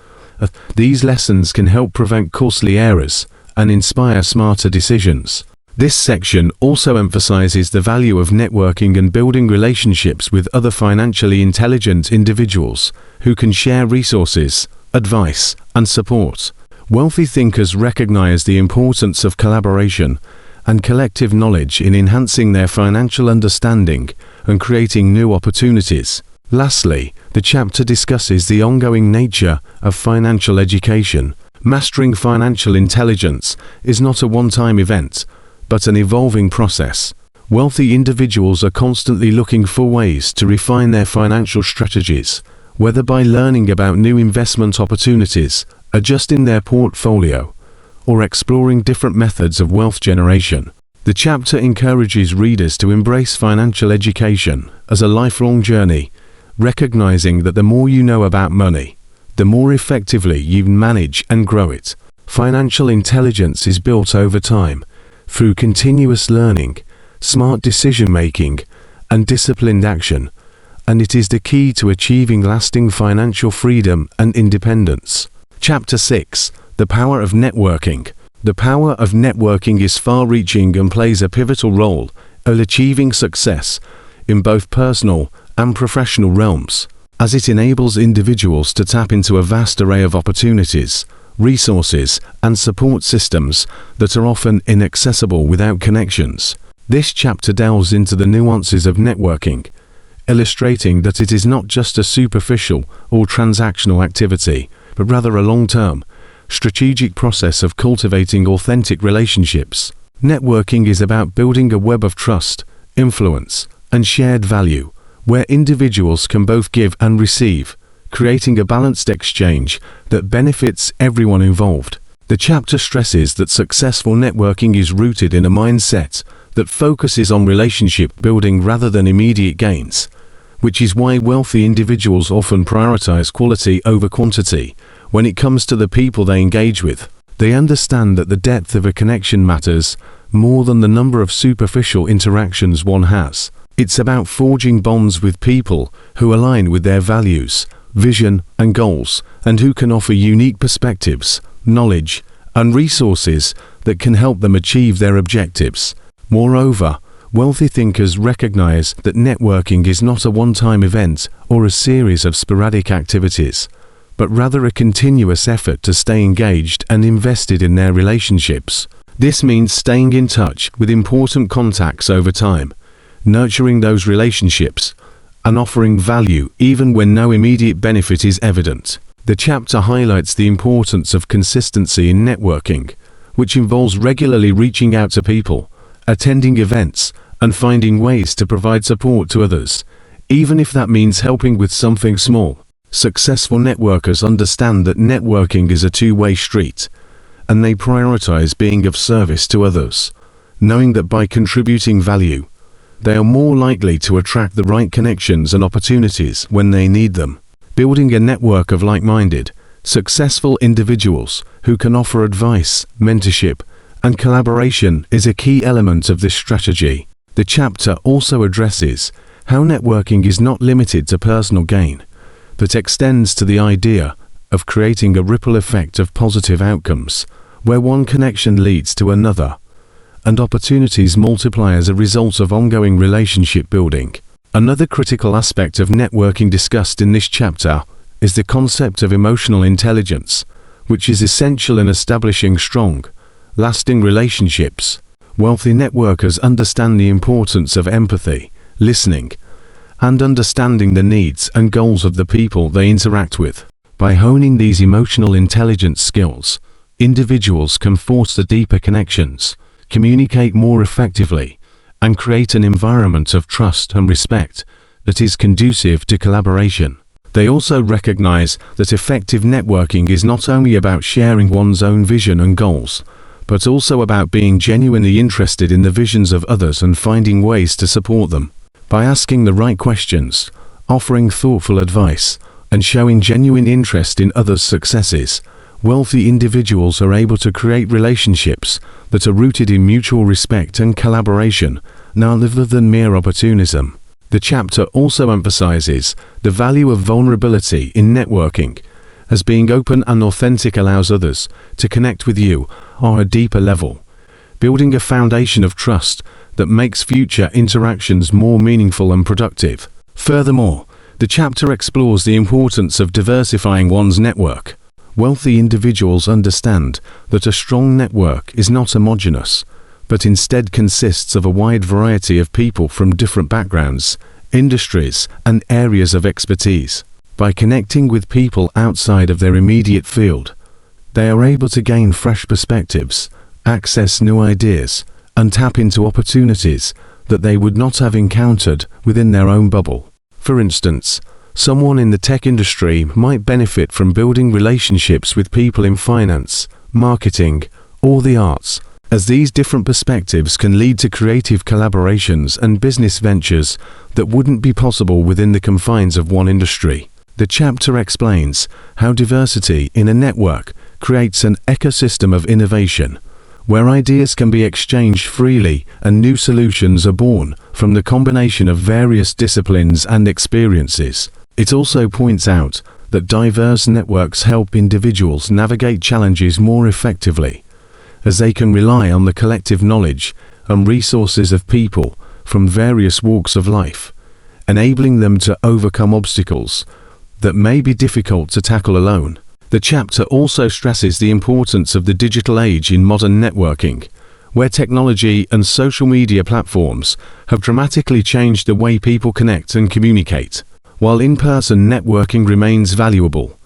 S1: These lessons can help prevent costly errors and inspire smarter decisions. This section also emphasizes the value of networking and building relationships with other financially intelligent individuals who can share resources, advice, and support. Wealthy thinkers recognize the importance of collaboration and collective knowledge in enhancing their financial understanding and creating new opportunities. Lastly, the chapter discusses the ongoing nature of financial education. Mastering financial intelligence is not a one-time event, but an evolving process. Wealthy individuals are constantly looking for ways to refine their financial strategies, whether by learning about new investment opportunities, adjusting their portfolio, or exploring different methods of wealth generation. The chapter encourages readers to embrace financial education as a lifelong journey, recognizing that the more you know about money, the more effectively you manage and grow it. Financial intelligence is built over time, through continuous learning, smart decision-making, and disciplined action, and it is the key to achieving lasting financial freedom and independence. Chapter 6: The Power of Networking. The power of networking is far-reaching and plays a pivotal role in achieving success in both personal and professional realms, as it enables individuals to tap into a vast array of opportunities, resources, and support systems that are often inaccessible without connections. This chapter delves into the nuances of networking, illustrating that it is not just a superficial or transactional activity, but rather a long-term, strategic process of cultivating authentic relationships. Networking is about building a web of trust, influence, and shared value, where individuals can both give and receive, creating a balanced exchange that benefits everyone involved. The chapter stresses that successful networking is rooted in a mindset that focuses on relationship building rather than immediate gains, which is why wealthy individuals often prioritize quality over quantity when it comes to the people they engage with. They understand that the depth of a connection matters more than the number of superficial interactions one has. It's about forging bonds with people who align with their values, vision, and goals, and who can offer unique perspectives, knowledge, and resources that can help them achieve their objectives. Moreover, wealthy thinkers recognize that networking is not a one-time event or a series of sporadic activities, but rather a continuous effort to stay engaged and invested in their relationships. This means staying in touch with important contacts over time, nurturing those relationships, and offering value even when no immediate benefit is evident. The chapter highlights the importance of consistency in networking, which involves regularly reaching out to people, attending events, and finding ways to provide support to others, even if that means helping with something small. Successful networkers understand that networking is a two-way street, and they prioritize being of service to others, knowing that by contributing value, they are more likely to attract the right connections and opportunities when they need them. Building a network of like-minded, successful individuals who can offer advice, mentorship, and collaboration is a key element of this strategy. The chapter also addresses how networking is not limited to personal gain, but extends to the idea of creating a ripple effect of positive outcomes, where one connection leads to another, and opportunities multiply as a result of ongoing relationship building. Another critical aspect of networking discussed in this chapter is the concept of emotional intelligence, which is essential in establishing strong, lasting relationships. Wealthy networkers understand the importance of empathy, listening, and understanding the needs and goals of the people they interact with. By honing these emotional intelligence skills, individuals can foster deeper connections, communicate more effectively, and create an environment of trust and respect that is conducive to collaboration. They also recognize that effective networking is not only about sharing one's own vision and goals, but also about being genuinely interested in the visions of others and finding ways to support them. By asking the right questions, offering thoughtful advice, and showing genuine interest in others' successes, wealthy individuals are able to create relationships that are rooted in mutual respect and collaboration, rather than mere opportunism. The chapter also emphasizes the value of vulnerability in networking, as being open and authentic allows others to connect with you on a deeper level, building a foundation of trust that makes future interactions more meaningful and productive. Furthermore, the chapter explores the importance of diversifying one's network. Wealthy individuals understand that a strong network is not homogeneous, but instead consists of a wide variety of people from different backgrounds, industries, and areas of expertise. By connecting with people outside of their immediate field, they are able to gain fresh perspectives, access new ideas, and tap into opportunities that they would not have encountered within their own bubble. For instance, someone in the tech industry might benefit from building relationships with people in finance, marketing, or the arts, as these different perspectives can lead to creative collaborations and business ventures that wouldn't be possible within the confines of one industry. The chapter explains how diversity in a network creates an ecosystem of innovation, where ideas can be exchanged freely and new solutions are born from the combination of various disciplines and experiences. It also points out that diverse networks help individuals navigate challenges more effectively, as they can rely on the collective knowledge and resources of people from various walks of life, enabling them to overcome obstacles that may be difficult to tackle alone. The chapter also stresses the importance of the digital age in modern networking, where technology and social media platforms have dramatically changed the way people connect and communicate. While in-person networking remains valuable,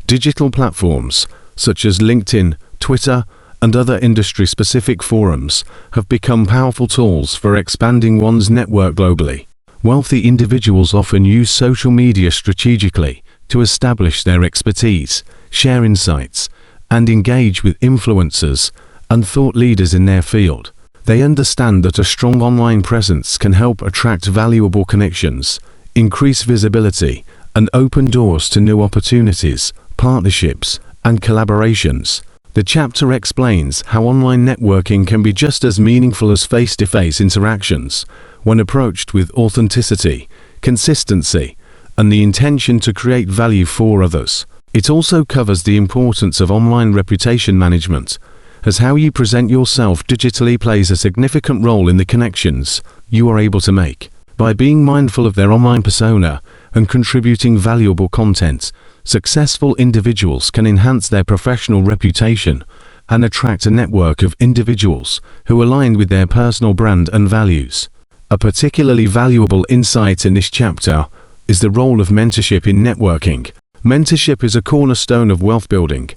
S1: digital platforms such as LinkedIn, Twitter, and other industry-specific forums have become powerful tools for expanding one's network globally. Wealthy individuals often use social media strategically to establish their expertise, share insights, and engage with influencers and thought leaders in their field. They understand that a strong online presence can help attract valuable connections, increase visibility, and open doors to new opportunities, partnerships, and collaborations. The chapter explains how online networking can be just as meaningful as face-to-face interactions when approached with authenticity, consistency, and the intention to create value for others. It also covers the importance of online reputation management, as how you present yourself digitally plays a significant role in the connections you are able to make. By being mindful of their online persona and contributing valuable content, successful individuals can enhance their professional reputation and attract a network of individuals who align with their personal brand and values. A particularly valuable insight in this chapter is the role of mentorship in networking. Mentorship is a cornerstone of wealth building,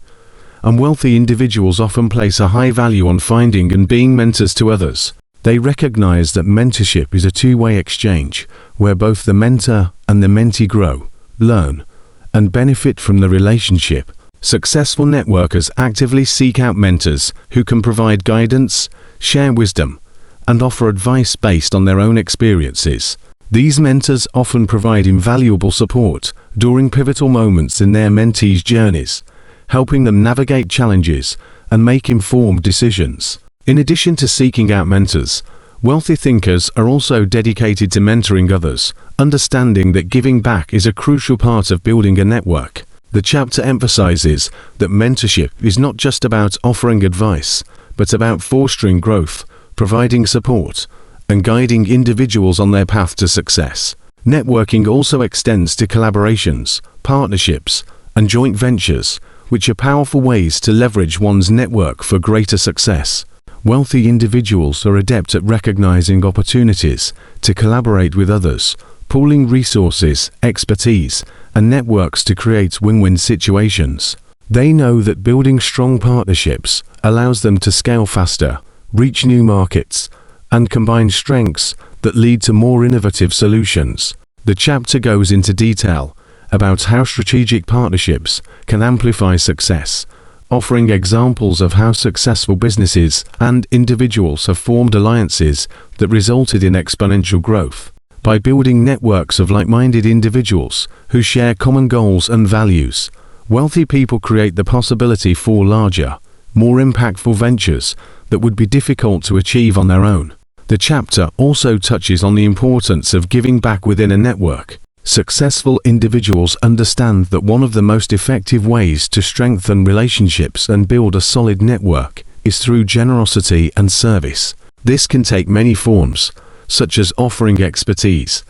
S1: and wealthy individuals often place a high value on finding and being mentors to others. They recognize that mentorship is a two-way exchange, where both the mentor and the mentee grow, learn, and benefit from the relationship. Successful networkers actively seek out mentors who can provide guidance, share wisdom, and offer advice based on their own experiences. These mentors often provide invaluable support during pivotal moments in their mentees' journeys, helping them navigate challenges and make informed decisions. In addition to seeking out mentors, wealthy thinkers are also dedicated to mentoring others, understanding that giving back is a crucial part of building a network. The chapter emphasizes that mentorship is not just about offering advice, but about fostering growth, providing support, and guiding individuals on their path to success. Networking also extends to collaborations, partnerships, and joint ventures, which are powerful ways to leverage one's network for greater success. Wealthy individuals are adept at recognizing opportunities to collaborate with others, pooling resources, expertise, and networks to create win-win situations. They know that building strong partnerships allows them to scale faster, reach new markets, and combine strengths that lead to more innovative solutions. The chapter goes into detail about how strategic partnerships can amplify success, offering examples of how successful businesses and individuals have formed alliances that resulted in exponential growth. By building networks of like-minded individuals who share common goals and values, wealthy people create the possibility for larger, more impactful ventures that would be difficult to achieve on their own. The chapter also touches on the importance of giving back within a network. Successful individuals understand that one of the most effective ways to strengthen relationships and build a solid network is through generosity and service. This can take many forms, such as offering expertise,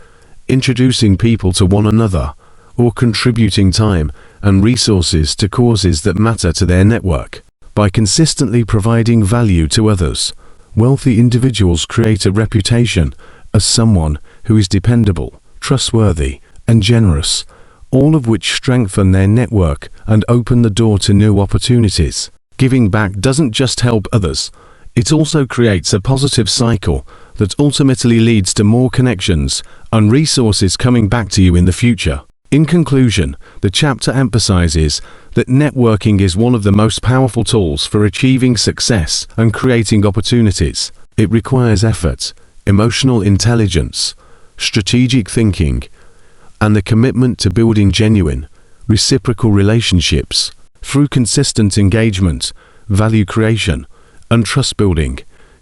S1: introducing people to one another, or contributing time and resources to causes that matter to their network. By consistently providing value to others, wealthy individuals create a reputation as someone who is dependable, trustworthy, and generous, all of which strengthen their network and open the door to new opportunities. Giving back doesn't just help others, it also creates a positive cycle that ultimately leads to more connections and resources coming back to you in the future. In conclusion, the chapter emphasizes that networking is one of the most powerful tools for achieving success and creating opportunities. It requires effort, emotional intelligence, strategic thinking, and the commitment to building genuine, reciprocal relationships. Through consistent engagement, value creation, and trust building,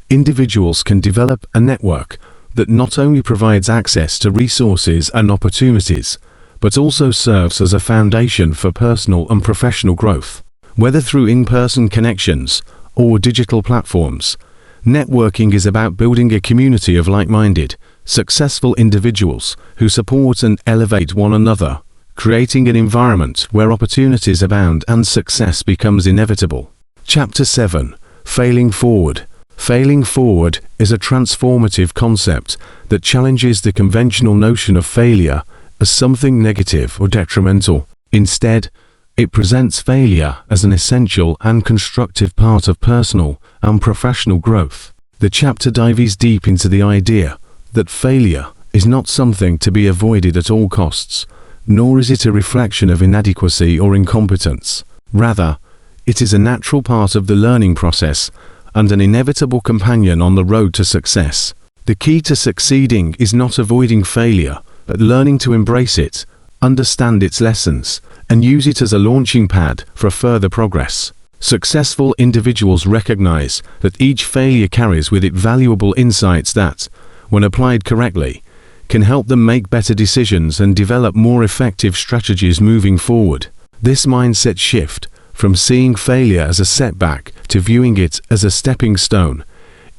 S1: individuals can develop a network that not only provides access to resources and opportunities, but also serves as a foundation for personal and professional growth. Whether through in-person connections or digital platforms, networking is about building a community of like-minded, successful individuals who support and elevate one another, creating an environment where opportunities abound and success becomes inevitable. Chapter 7. Failing Forward. Failing forward is a transformative concept that challenges the conventional notion of failure as something negative or detrimental. Instead, it presents failure as an essential and constructive part of personal and professional growth. The chapter dives deep into the idea that failure is not something to be avoided at all costs, nor is it a reflection of inadequacy or incompetence. Rather, it is a natural part of the learning process and an inevitable companion on the road to success. The key to succeeding is not avoiding failure, but learning to embrace it, understand its lessons, and use it as a launching pad for further progress. Successful individuals recognize that each failure carries with it valuable insights that, when applied correctly, can help them make better decisions and develop more effective strategies moving forward. This mindset shift, from seeing failure as a setback to viewing it as a stepping stone,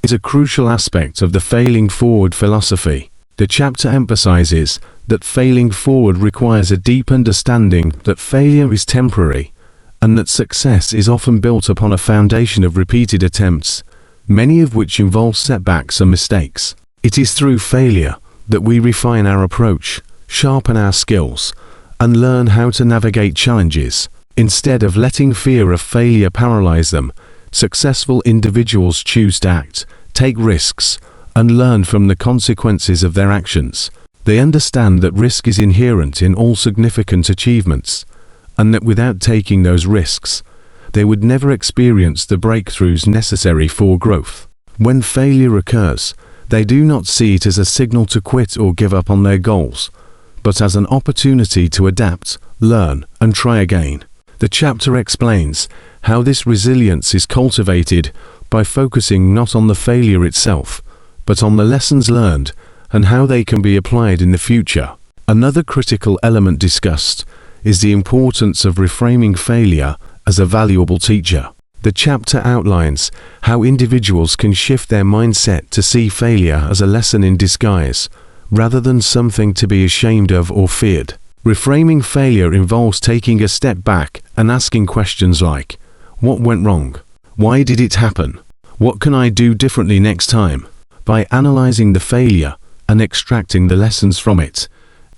S1: is a crucial aspect of the failing forward philosophy. The chapter emphasizes that failing forward requires a deep understanding that failure is temporary, and that success is often built upon a foundation of repeated attempts, many of which involve setbacks and mistakes. It is through failure that we refine our approach, sharpen our skills, and learn how to navigate challenges. Instead of letting fear of failure paralyze them, successful individuals choose to act, take risks, and learn from the consequences of their actions. They understand that risk is inherent in all significant achievements, and that without taking those risks, they would never experience the breakthroughs necessary for growth. When failure occurs, they do not see it as a signal to quit or give up on their goals, but as an opportunity to adapt, learn, and try again. The chapter explains how this resilience is cultivated by focusing not on the failure itself, but on the lessons learned and how they can be applied in the future. Another critical element discussed is the importance of reframing failure as a valuable teacher. The chapter outlines how individuals can shift their mindset to see failure as a lesson in disguise, rather than something to be ashamed of or feared. Reframing failure involves taking a step back and asking questions like, what went wrong? Why did it happen? What can I do differently next time? By analyzing the failure and extracting the lessons from it,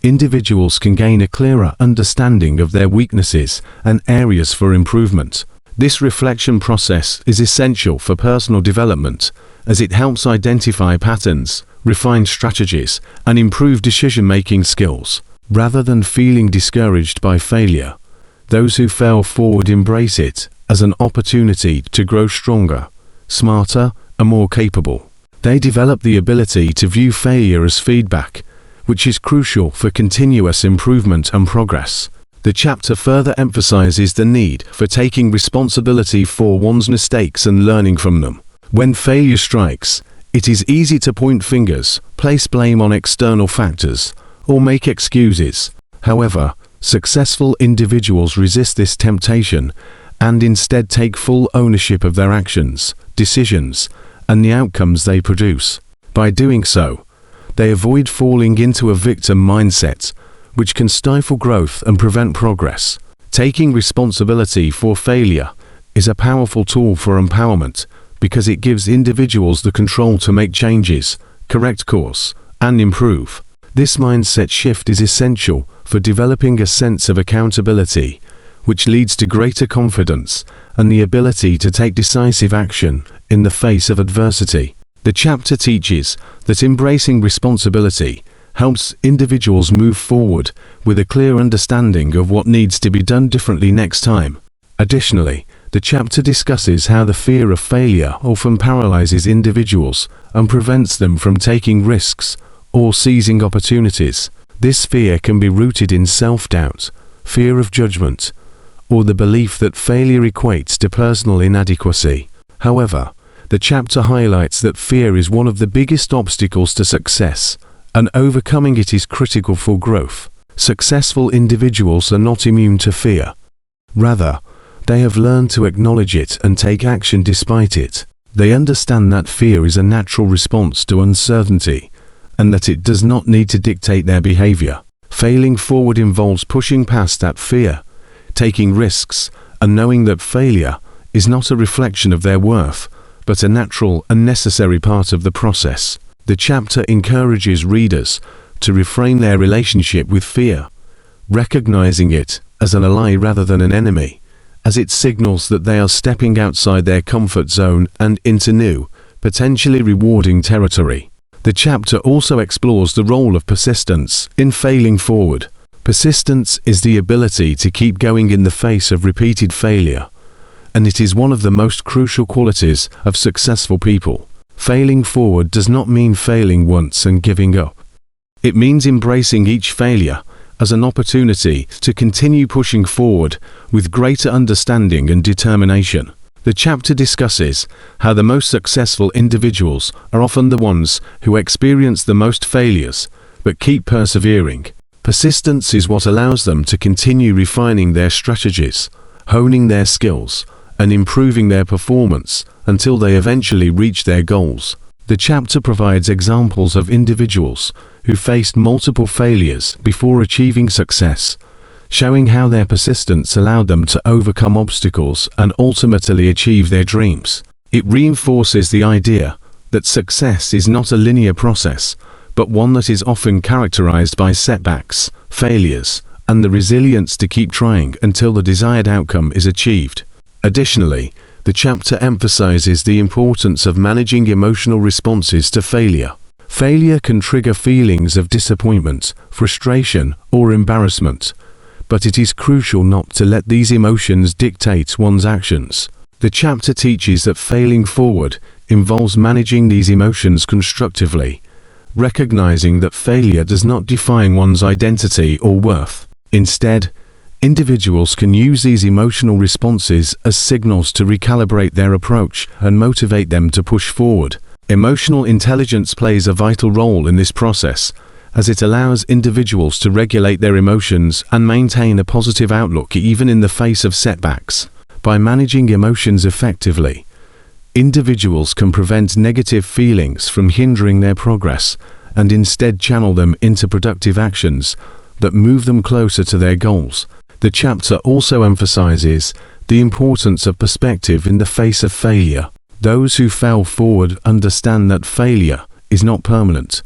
S1: individuals can gain a clearer understanding of their weaknesses and areas for improvement. This reflection process is essential for personal development, as it helps identify patterns, refine strategies, and improve decision-making skills. Rather than feeling discouraged by failure, those who fail forward embrace it as an opportunity to grow stronger, smarter, and more capable. They develop the ability to view failure as feedback, which is crucial for continuous improvement and progress. The chapter further emphasizes the need for taking responsibility for one's mistakes and learning from them. When failure strikes, it is easy to point fingers, place blame on external factors, or make excuses. However, successful individuals resist this temptation and instead take full ownership of their actions, decisions, and the outcomes they produce. By doing so, they avoid falling into a victim mindset, which can stifle growth and prevent progress. Taking responsibility for failure is a powerful tool for empowerment because it gives individuals the control to make changes, correct course, and improve. This mindset shift is essential for developing a sense of accountability, which leads to greater confidence and the ability to take decisive action in the face of adversity. The chapter teaches that embracing responsibility helps individuals move forward with a clear understanding of what needs to be done differently next time. Additionally, the chapter discusses how the fear of failure often paralyzes individuals and prevents them from taking risks or seizing opportunities. This fear can be rooted in self-doubt, fear of judgment, or the belief that failure equates to personal inadequacy. However, the chapter highlights that fear is one of the biggest obstacles to success, and overcoming it is critical for growth. Successful individuals are not immune to fear. Rather, they have learned to acknowledge it and take action despite it. They understand that fear is a natural response to uncertainty, and that it does not need to dictate their behavior. Failing forward involves pushing past that fear, taking risks, and knowing that failure is not a reflection of their worth, but a natural and necessary part of the process. The chapter encourages readers to reframe their relationship with fear, recognizing it as an ally rather than an enemy, as it signals that they are stepping outside their comfort zone and into new, potentially rewarding territory. The chapter also explores the role of persistence in failing forward. Persistence is the ability to keep going in the face of repeated failure, and it is one of the most crucial qualities of successful people. Failing forward does not mean failing once and giving up. It means embracing each failure as an opportunity to continue pushing forward with greater understanding and determination. The chapter discusses how the most successful individuals are often the ones who experience the most failures, but keep persevering. Persistence is what allows them to continue refining their strategies, honing their skills, and improving their performance until they eventually reach their goals. The chapter provides examples of individuals who faced multiple failures before achieving success, showing how their persistence allowed them to overcome obstacles and ultimately achieve their dreams. It reinforces the idea that success is not a linear process, but one that is often characterized by setbacks, failures, and the resilience to keep trying until the desired outcome is achieved. Additionally, the chapter emphasizes the importance of managing emotional responses to failure. Failure can trigger feelings of disappointment, frustration, or embarrassment, but it is crucial not to let these emotions dictate one's actions. The chapter teaches that failing forward involves managing these emotions constructively, recognizing that failure does not define one's identity or worth. Instead, individuals can use these emotional responses as signals to recalibrate their approach and motivate them to push forward. Emotional intelligence plays a vital role in this process, as it allows individuals to regulate their emotions and maintain a positive outlook even in the face of setbacks. By managing emotions effectively, individuals can prevent negative feelings from hindering their progress and instead channel them into productive actions that move them closer to their goals. The chapter also emphasizes the importance of perspective in the face of failure. Those who fail forward understand that failure is not permanent,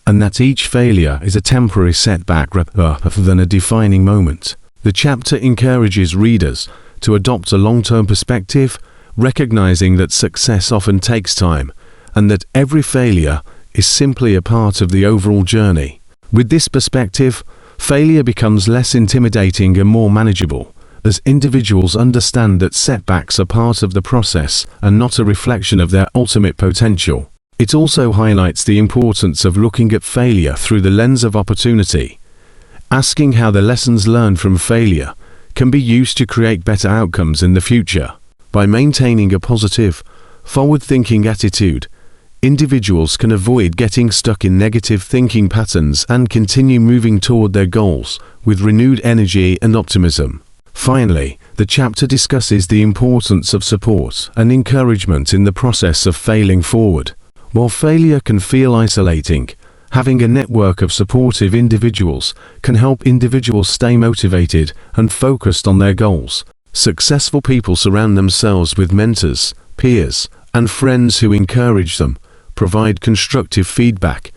S1: and that each failure is a temporary setback rather than a defining moment. The chapter encourages readers to adopt a long-term perspective, recognizing that success often takes time, and that every failure is simply a part of the overall journey. With this perspective, failure becomes less intimidating and more manageable, as individuals understand that setbacks are part of the process and not a reflection of their ultimate potential. It also highlights the importance of looking at failure through the lens of opportunity, asking how the lessons learned from failure can be used to create better outcomes in the future. By maintaining a positive, forward-thinking attitude, individuals can avoid getting stuck in negative thinking patterns and continue moving toward their goals with renewed energy and optimism. Finally, the chapter discusses the importance of support and encouragement in the process of failing forward. While failure can feel isolating, having a network of supportive individuals can help individuals stay motivated and focused on their goals. Successful people surround themselves with mentors, peers, and friends who encourage them, provide constructive feedback,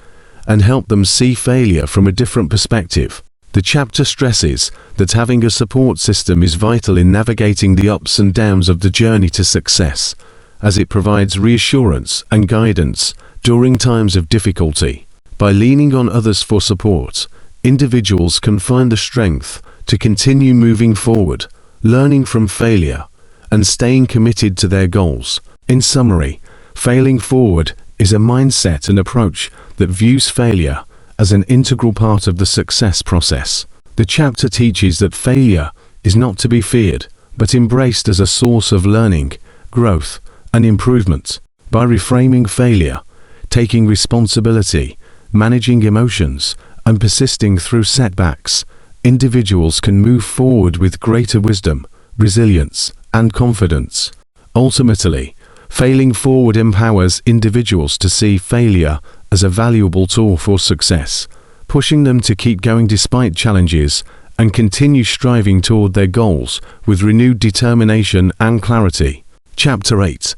S1: and help them see failure from a different perspective. The chapter stresses that having a support system is vital in navigating the ups and downs of the journey to success, as it provides reassurance and guidance during times of difficulty. By leaning on others for support, individuals can find the strength to continue moving forward, learning from failure, and staying committed to their goals. In summary, failing forward is a mindset and approach that views failure as an integral part of the success process. The chapter teaches that failure is not to be feared, but embraced as a source of learning, growth, and improvement. By reframing failure, taking responsibility, managing emotions, and persisting through setbacks, individuals can move forward with greater wisdom, resilience, and confidence. Ultimately, failing forward empowers individuals to see failure as a valuable tool for success, pushing them to keep going despite challenges and continue striving toward their goals with renewed determination and clarity. Chapter 8.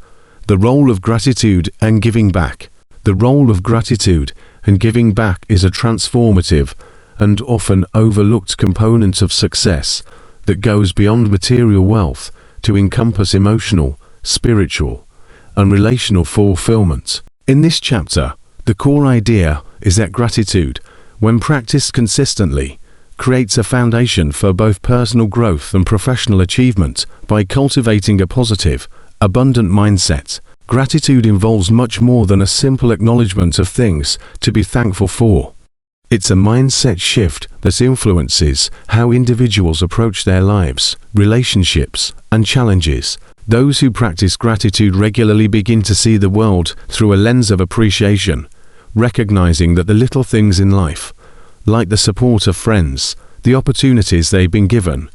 S1: The role of gratitude and giving back. The role of gratitude and giving back is a transformative and often overlooked component of success that goes beyond material wealth to encompass emotional, spiritual, and relational fulfillment. In this chapter, the core idea is that gratitude, when practiced consistently, creates a foundation for both personal growth and professional achievement. By cultivating a positive, abundant mindset, gratitude involves much more than a simple acknowledgement of things to be thankful for. It's a mindset shift that influences how individuals approach their lives, relationships, and challenges. Those who practice gratitude regularly begin to see the world through a lens of appreciation, recognizing that the little things in life, like the support of friends, the opportunities they've been given,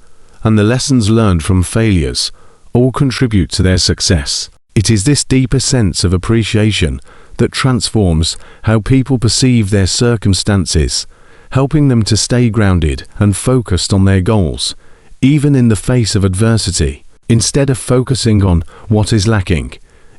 S1: and the lessons learned from failures, all contribute to their success. It is this deeper sense of appreciation that transforms how people perceive their circumstances, helping them to stay grounded and focused on their goals, even in the face of adversity. Instead of focusing on what is lacking,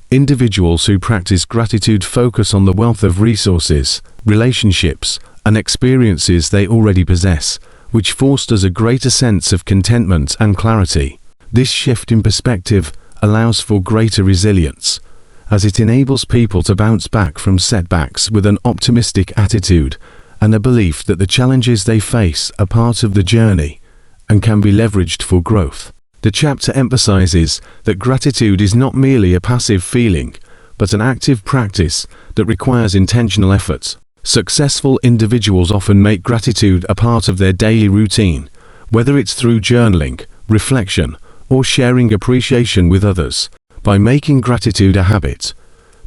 S1: individuals who practice gratitude focus on the wealth of resources, relationships, and experiences they already possess, which fosters a greater sense of contentment and clarity. This shift in perspective allows for greater resilience, as it enables people to bounce back from setbacks with an optimistic attitude and a belief that the challenges they face are part of the journey and can be leveraged for growth. The chapter emphasizes that gratitude is not merely a passive feeling, but an active practice that requires intentional effort. Successful individuals often make gratitude a part of their daily routine, whether it's through journaling, reflection, or sharing appreciation with others. By making gratitude a habit,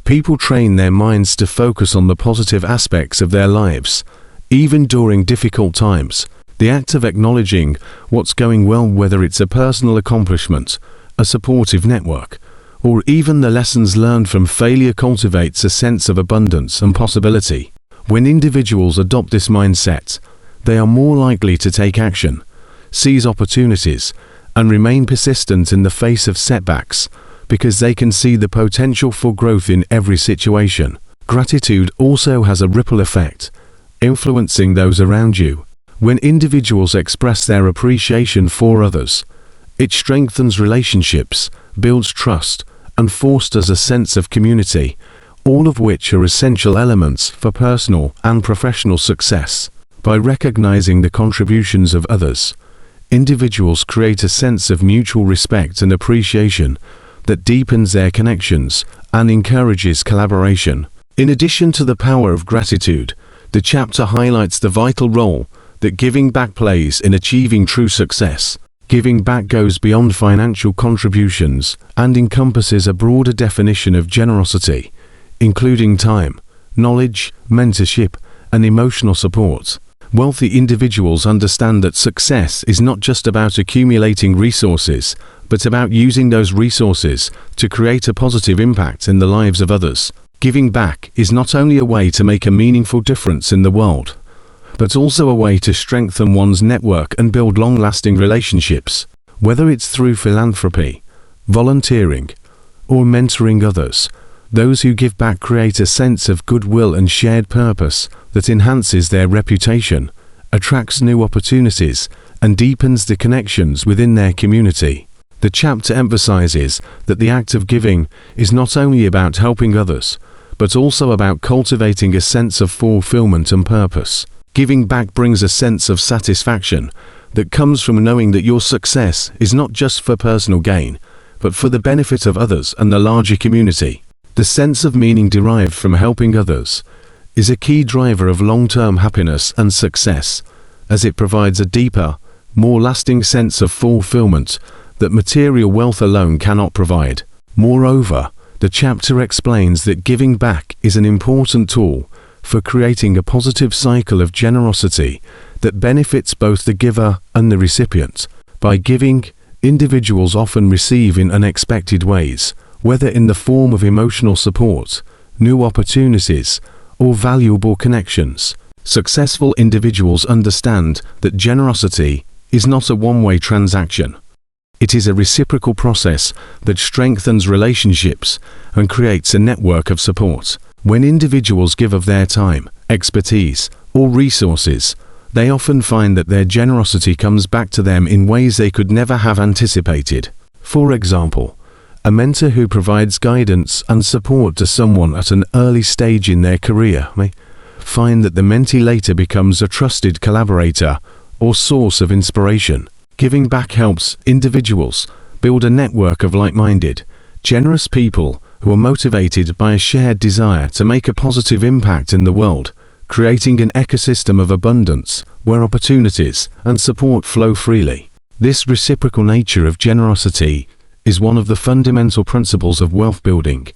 S1: people train their minds to focus on the positive aspects of their lives, even during difficult times. The act of acknowledging what's going well, whether it's a personal accomplishment, a supportive network, or even the lessons learned from failure, cultivates a sense of abundance and possibility. When individuals adopt this mindset, they are more likely to take action, seize opportunities, and remain persistent in the face of setbacks, because they can see the potential for growth in every situation. Gratitude also has a ripple effect, influencing those around you. When individuals express their appreciation for others, it strengthens relationships, builds trust, and fosters a sense of community, all of which are essential elements for personal and professional success. By recognizing the contributions of others, individuals create a sense of mutual respect and appreciation that deepens their connections and encourages collaboration. In addition to the power of gratitude, the chapter highlights the vital role that giving back plays in achieving true success. Giving back goes beyond financial contributions and encompasses a broader definition of generosity, including time, knowledge, mentorship, and emotional support. Wealthy individuals understand that success is not just about accumulating resources, but about using those resources to create a positive impact in the lives of others. Giving back is not only a way to make a meaningful difference in the world, but also a way to strengthen one's network and build long-lasting relationships. Whether it's through philanthropy, volunteering, or mentoring others, Those who give back create a sense of goodwill and shared purpose that enhances their reputation, attracts new opportunities, and deepens the connections within their community. The chapter emphasizes that the act of giving is not only about helping others, but also about cultivating a sense of fulfillment and purpose. Giving back brings a sense of satisfaction that comes from knowing that your success is not just for personal gain, but for the benefit of others and the larger community. The sense of meaning derived from helping others is a key driver of long-term happiness and success, as it provides a deeper, more lasting sense of fulfillment that material wealth alone cannot provide. Moreover, the chapter explains that giving back is an important tool for creating a positive cycle of generosity that benefits both the giver and the recipient. By giving, individuals often receive in unexpected ways, whether in the form of emotional support, new opportunities, or valuable connections. Successful individuals understand that generosity is not a one-way transaction. It is a reciprocal process that strengthens relationships and creates a network of support. When individuals give of their time, expertise, or resources, they often find that their generosity comes back to them in ways they could never have anticipated. For example, a mentor who provides guidance and support to someone at an early stage in their career may find that the mentee later becomes a trusted collaborator or source of inspiration. Giving back helps individuals build a network of like-minded, generous people who are motivated by a shared desire to make a positive impact in the world, creating an ecosystem of abundance where opportunities and support flow freely. This reciprocal nature of generosity is one of the fundamental principles of wealth building,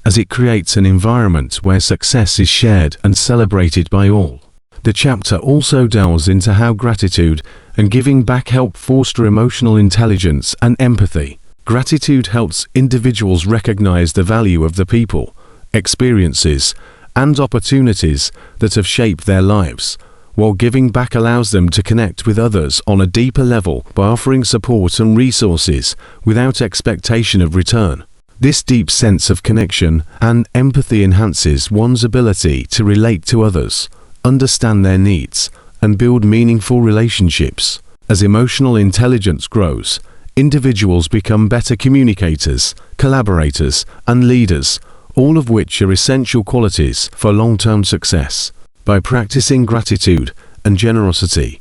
S1: as it creates an environment where success is shared and celebrated by all. The chapter also delves into how gratitude and giving back help foster emotional intelligence and empathy. Gratitude helps individuals recognize the value of the people, experiences, and opportunities that have shaped their lives, while giving back allows them to connect with others on a deeper level by offering support and resources without expectation of return. This deep sense of connection and empathy enhances one's ability to relate to others, understand their needs, and build meaningful relationships. As emotional intelligence grows, individuals become better communicators, collaborators, and leaders, all of which are essential qualities for long-term success. By practicing gratitude and generosity,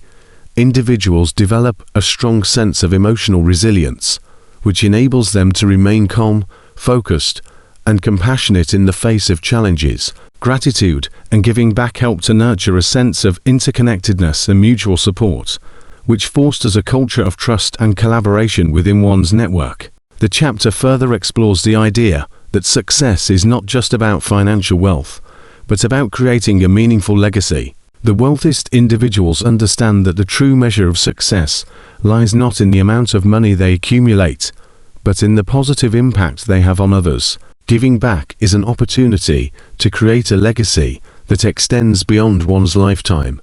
S1: individuals develop a strong sense of emotional resilience, which enables them to remain calm, focused, and compassionate in the face of challenges. Gratitude and giving back help to nurture a sense of interconnectedness and mutual support, which fosters a culture of trust and collaboration within one's network. The chapter further explores the idea that success is not just about financial wealth, but about creating a meaningful legacy. The wealthiest individuals understand that the true measure of success lies not in the amount of money they accumulate, but in the positive impact they have on others. Giving back is an opportunity to create a legacy that extends beyond one's lifetime,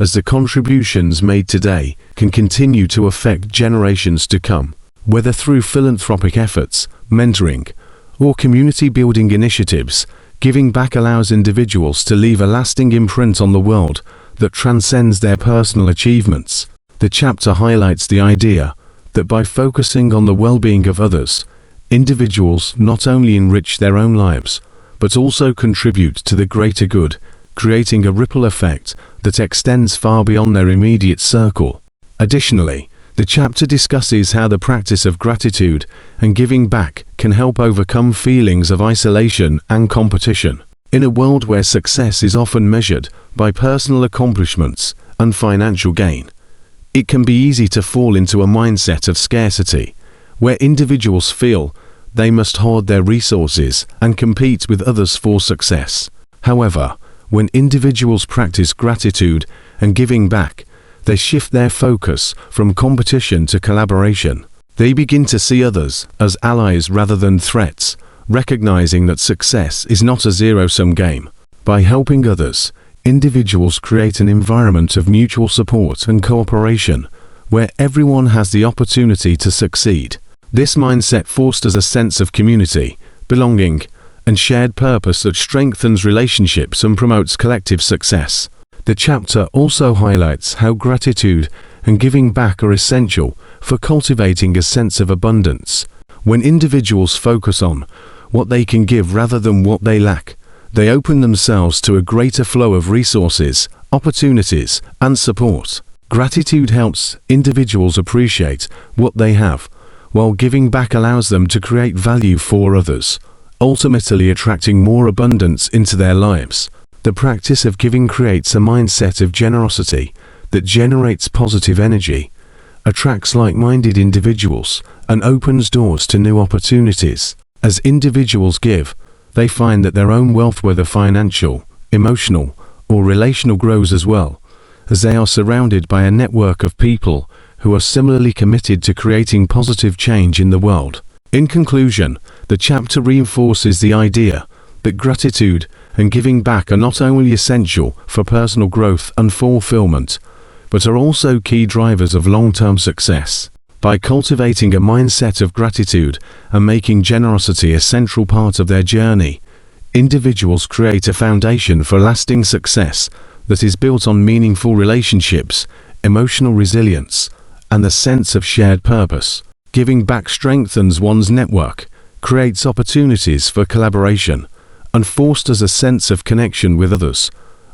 S1: as the contributions made today can continue to affect generations to come. Whether through philanthropic efforts, mentoring, or community-building initiatives, giving back allows individuals to leave a lasting imprint on the world that transcends their personal achievements. The chapter highlights the idea that by focusing on the well-being of others, individuals not only enrich their own lives, but also contribute to the greater good, creating a ripple effect that extends far beyond their immediate circle. Additionally, the chapter discusses how the practice of gratitude and giving back can help overcome feelings of isolation and competition. In a world where success is often measured by personal accomplishments and financial gain, it can be easy to fall into a mindset of scarcity, where individuals feel they must hoard their resources and compete with others for success. However, when individuals practice gratitude and giving back, they shift their focus from competition to collaboration. They begin to see others as allies rather than threats, recognizing that success is not a zero-sum game. By helping others, individuals create an environment of mutual support and cooperation, where everyone has the opportunity to succeed. This mindset fosters a sense of community, belonging, and shared purpose that strengthens relationships and promotes collective success. The chapter also highlights how gratitude and giving back are essential for cultivating a sense of abundance. When individuals focus on what they can give rather than what they lack, they open themselves to a greater flow of resources, opportunities, and support. Gratitude helps individuals appreciate what they have, while giving back allows them to create value for others, ultimately attracting more abundance into their lives. The practice of giving creates a mindset of generosity that generates positive energy, attracts like-minded individuals, and opens doors to new opportunities. As individuals give, they find that their own wealth, whether financial, emotional, or relational, grows as well, as they are surrounded by a network of people who are similarly committed to creating positive change in the world. In conclusion, the chapter reinforces the idea that gratitude and giving back are not only essential for personal growth and fulfillment, but are also key drivers of long-term success. By cultivating a mindset of gratitude and making generosity a central part of their journey, individuals create a foundation for lasting success that is built on meaningful relationships, emotional resilience, and the sense of shared purpose. Giving back strengthens one's network, creates opportunities for collaboration, and fosters a sense of connection with others,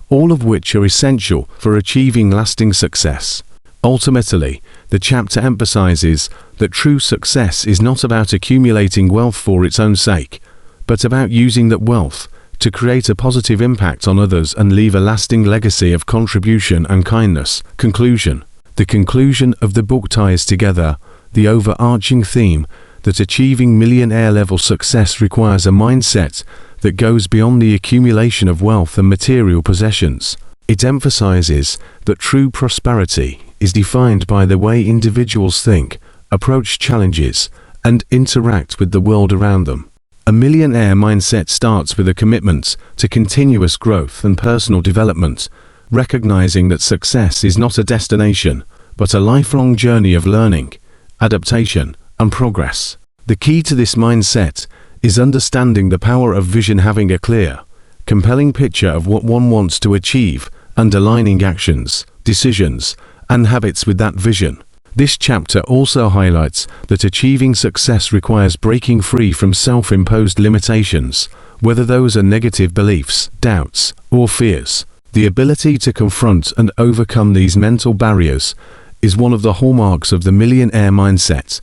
S1: all of which are essential for achieving lasting success. Ultimately, the chapter emphasizes that true success is not about accumulating wealth for its own sake, but about using that wealth to create a positive impact on others and leave a lasting legacy of contribution and kindness. Conclusion. The conclusion of the book ties together the overarching theme that achieving millionaire-level success requires a mindset that goes beyond the accumulation of wealth and material possessions. It emphasizes that true prosperity is defined by the way individuals think, approach challenges, and interact with the world around them. A millionaire mindset starts with a commitment to continuous growth and personal development, recognizing that success is not a destination, but a lifelong journey of learning, adaptation, and progress. The key to this mindset is understanding the power of vision, having a clear, compelling picture of what one wants to achieve, and aligning actions, decisions, and habits with that vision. This chapter also highlights that achieving success requires breaking free from self-imposed limitations, whether those are negative beliefs, doubts, or fears. The ability to confront and overcome these mental barriers is one of the hallmarks of the millionaire mindset,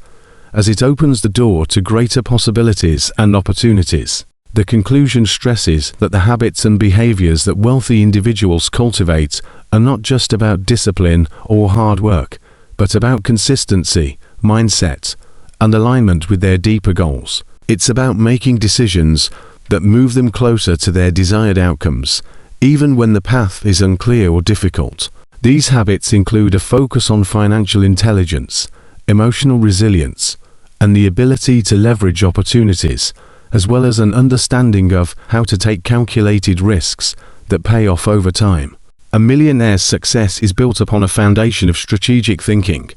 S1: as it opens the door to greater possibilities and opportunities. The conclusion stresses that the habits and behaviors that wealthy individuals cultivate are not just about discipline or hard work, but about consistency, mindset, and alignment with their deeper goals. It's about making decisions that move them closer to their desired outcomes, even when the path is unclear or difficult. These habits include a focus on financial intelligence, emotional resilience, and the ability to leverage opportunities, as well as an understanding of how to take calculated risks that pay off over time. A millionaire's success is built upon a foundation of strategic thinking,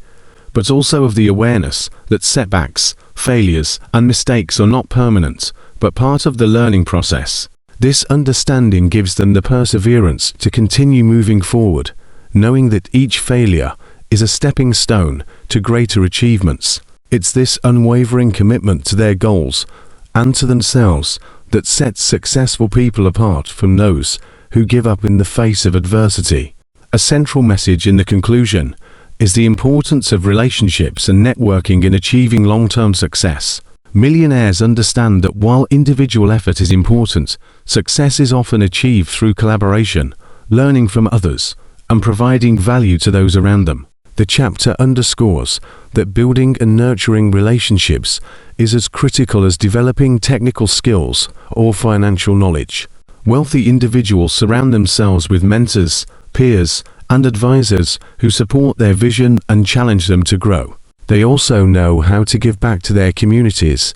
S1: but also of the awareness that setbacks, failures, and mistakes are not permanent, but part of the learning process. This understanding gives them the perseverance to continue moving forward, knowing that each failure is a stepping stone to greater achievements. It's this unwavering commitment to their goals and to themselves that sets successful people apart from those who give up in the face of adversity. A central message in the conclusion is the importance of relationships and networking in achieving long-term success. Millionaires understand that while individual effort is important, success is often achieved through collaboration, learning from others, and providing value to those around them. The chapter underscores that building and nurturing relationships is as critical as developing technical skills or financial knowledge. Wealthy individuals surround themselves with mentors, peers, and advisors who support their vision and challenge them to grow. They also know how to give back to their communities,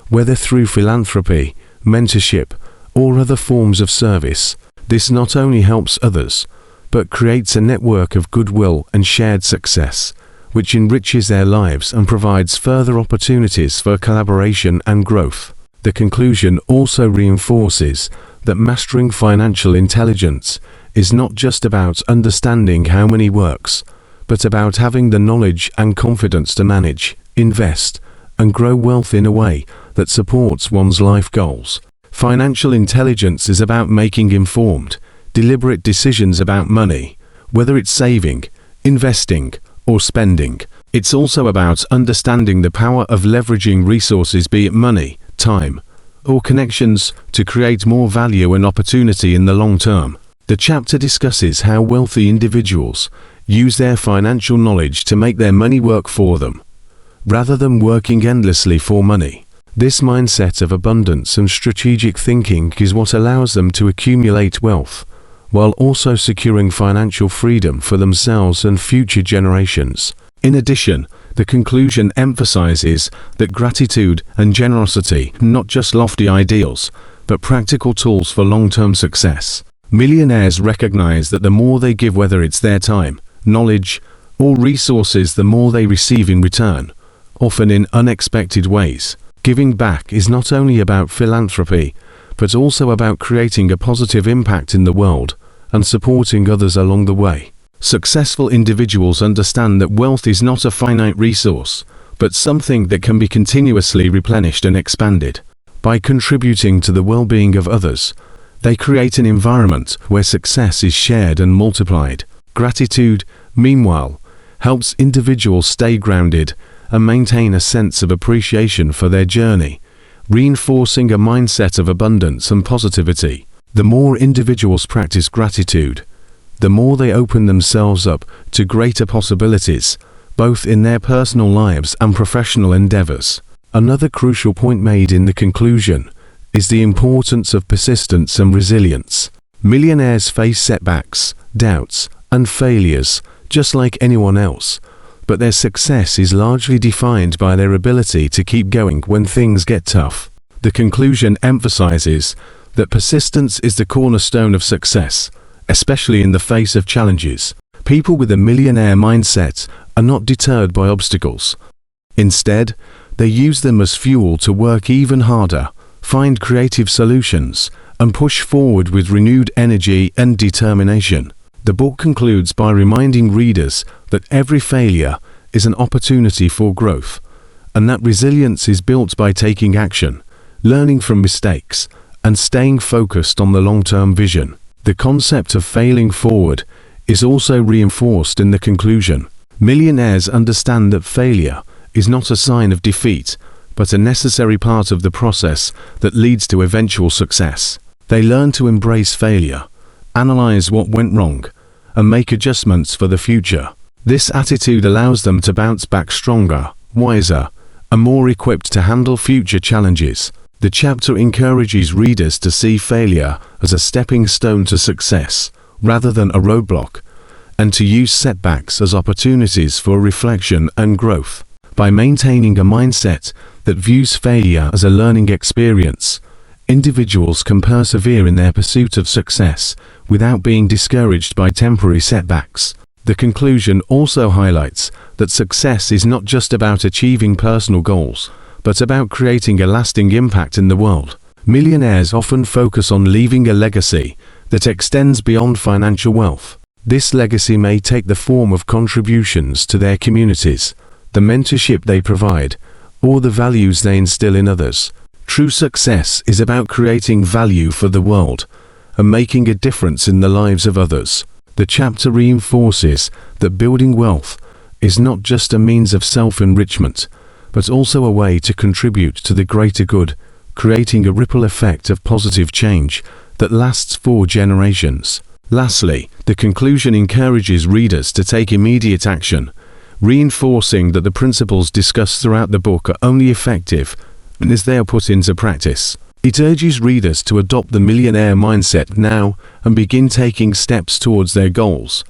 S1: whether through philanthropy, mentorship, or other forms of service. This not only helps others, but creates a network of goodwill and shared success, which enriches their lives and provides further opportunities for collaboration and growth. The conclusion also reinforces that mastering financial intelligence is not just about understanding how money works, but about having the knowledge and confidence to manage, invest, and grow wealth in a way that supports one's life goals. Financial intelligence is about making informed, deliberate decisions about money, whether it's saving, investing, or spending. It's also about understanding the power of leveraging resources, be it money, time, or connections, to create more value and opportunity in the long term. The chapter discusses how wealthy individuals use their financial knowledge to make their money work for them, rather than working endlessly for money. This mindset of abundance and strategic thinking is what allows them to accumulate wealth, while also securing financial freedom for themselves and future generations. In addition, the conclusion emphasizes that gratitude and generosity are not just lofty ideals, but practical tools for long-term success. Millionaires recognize that the more they give, whether it's their time, knowledge, or resources, the more they receive in return, often in unexpected ways. Giving back is not only about philanthropy, but also about creating a positive impact in the world and supporting others along the way. Successful individuals understand that wealth is not a finite resource, but something that can be continuously replenished and expanded. By contributing to the well-being of others, they create an environment where success is shared and multiplied. Gratitude, meanwhile, helps individuals stay grounded and maintain a sense of appreciation for their journey, reinforcing a mindset of abundance and positivity. The more individuals practice gratitude, the more they open themselves up to greater possibilities, both in their personal lives and professional endeavors. Another crucial point made in the conclusion is the importance of persistence and resilience. Millionaires face setbacks, doubts, and failures just like anyone else, but their success is largely defined by their ability to keep going when things get tough. The conclusion emphasizes that persistence is the cornerstone of success, especially in the face of challenges. People with a millionaire mindset are not deterred by obstacles. Instead, they use them as fuel to work even harder, find creative solutions, and push forward with renewed energy and determination. The book concludes by reminding readers that every failure is an opportunity for growth, and that resilience is built by taking action, learning from mistakes, and staying focused on the long-term vision. The concept of failing forward is also reinforced in the conclusion. Millionaires understand that failure is not a sign of defeat, but a necessary part of the process that leads to eventual success. They learn to embrace failure, analyze what went wrong, and make adjustments for the future. This attitude allows them to bounce back stronger, wiser, and more equipped to handle future challenges. The chapter encourages readers to see failure as a stepping stone to success, rather than a roadblock, and to use setbacks as opportunities for reflection and growth. By maintaining a mindset that views failure as a learning experience, individuals can persevere in their pursuit of success without being discouraged by temporary setbacks. The conclusion also highlights that success is not just about achieving personal goals, but about creating a lasting impact in the world. Millionaires often focus on leaving a legacy that extends beyond financial wealth. This legacy may take the form of contributions to their communities, the mentorship they provide, or the values they instill in others. True success is about creating value for the world and making a difference in the lives of others. The chapter reinforces that building wealth is not just a means of self-enrichment, but also a way to contribute to the greater good, creating a ripple effect of positive change that lasts for generations. Lastly, the conclusion encourages readers to take immediate action, reinforcing that the principles discussed throughout the book are only effective as they are put into practice. It urges readers to adopt the millionaire mindset now and begin taking steps towards their goals,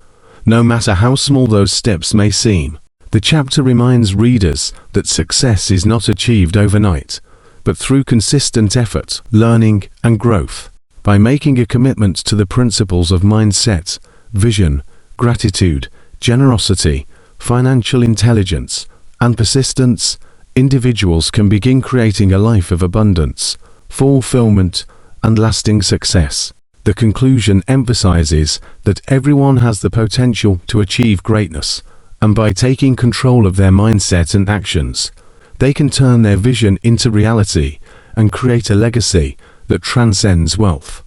S1: no matter how small those steps may seem. The chapter reminds readers that success is not achieved overnight, but through consistent effort, learning, and growth. By making a commitment to the principles of mindset, vision, gratitude, generosity, financial intelligence, and persistence, individuals can begin creating a life of abundance, fulfillment, and lasting success. The conclusion emphasizes that everyone has the potential to achieve greatness, and by taking control of their mindset and actions, they can turn their vision into reality and create a legacy that transcends wealth.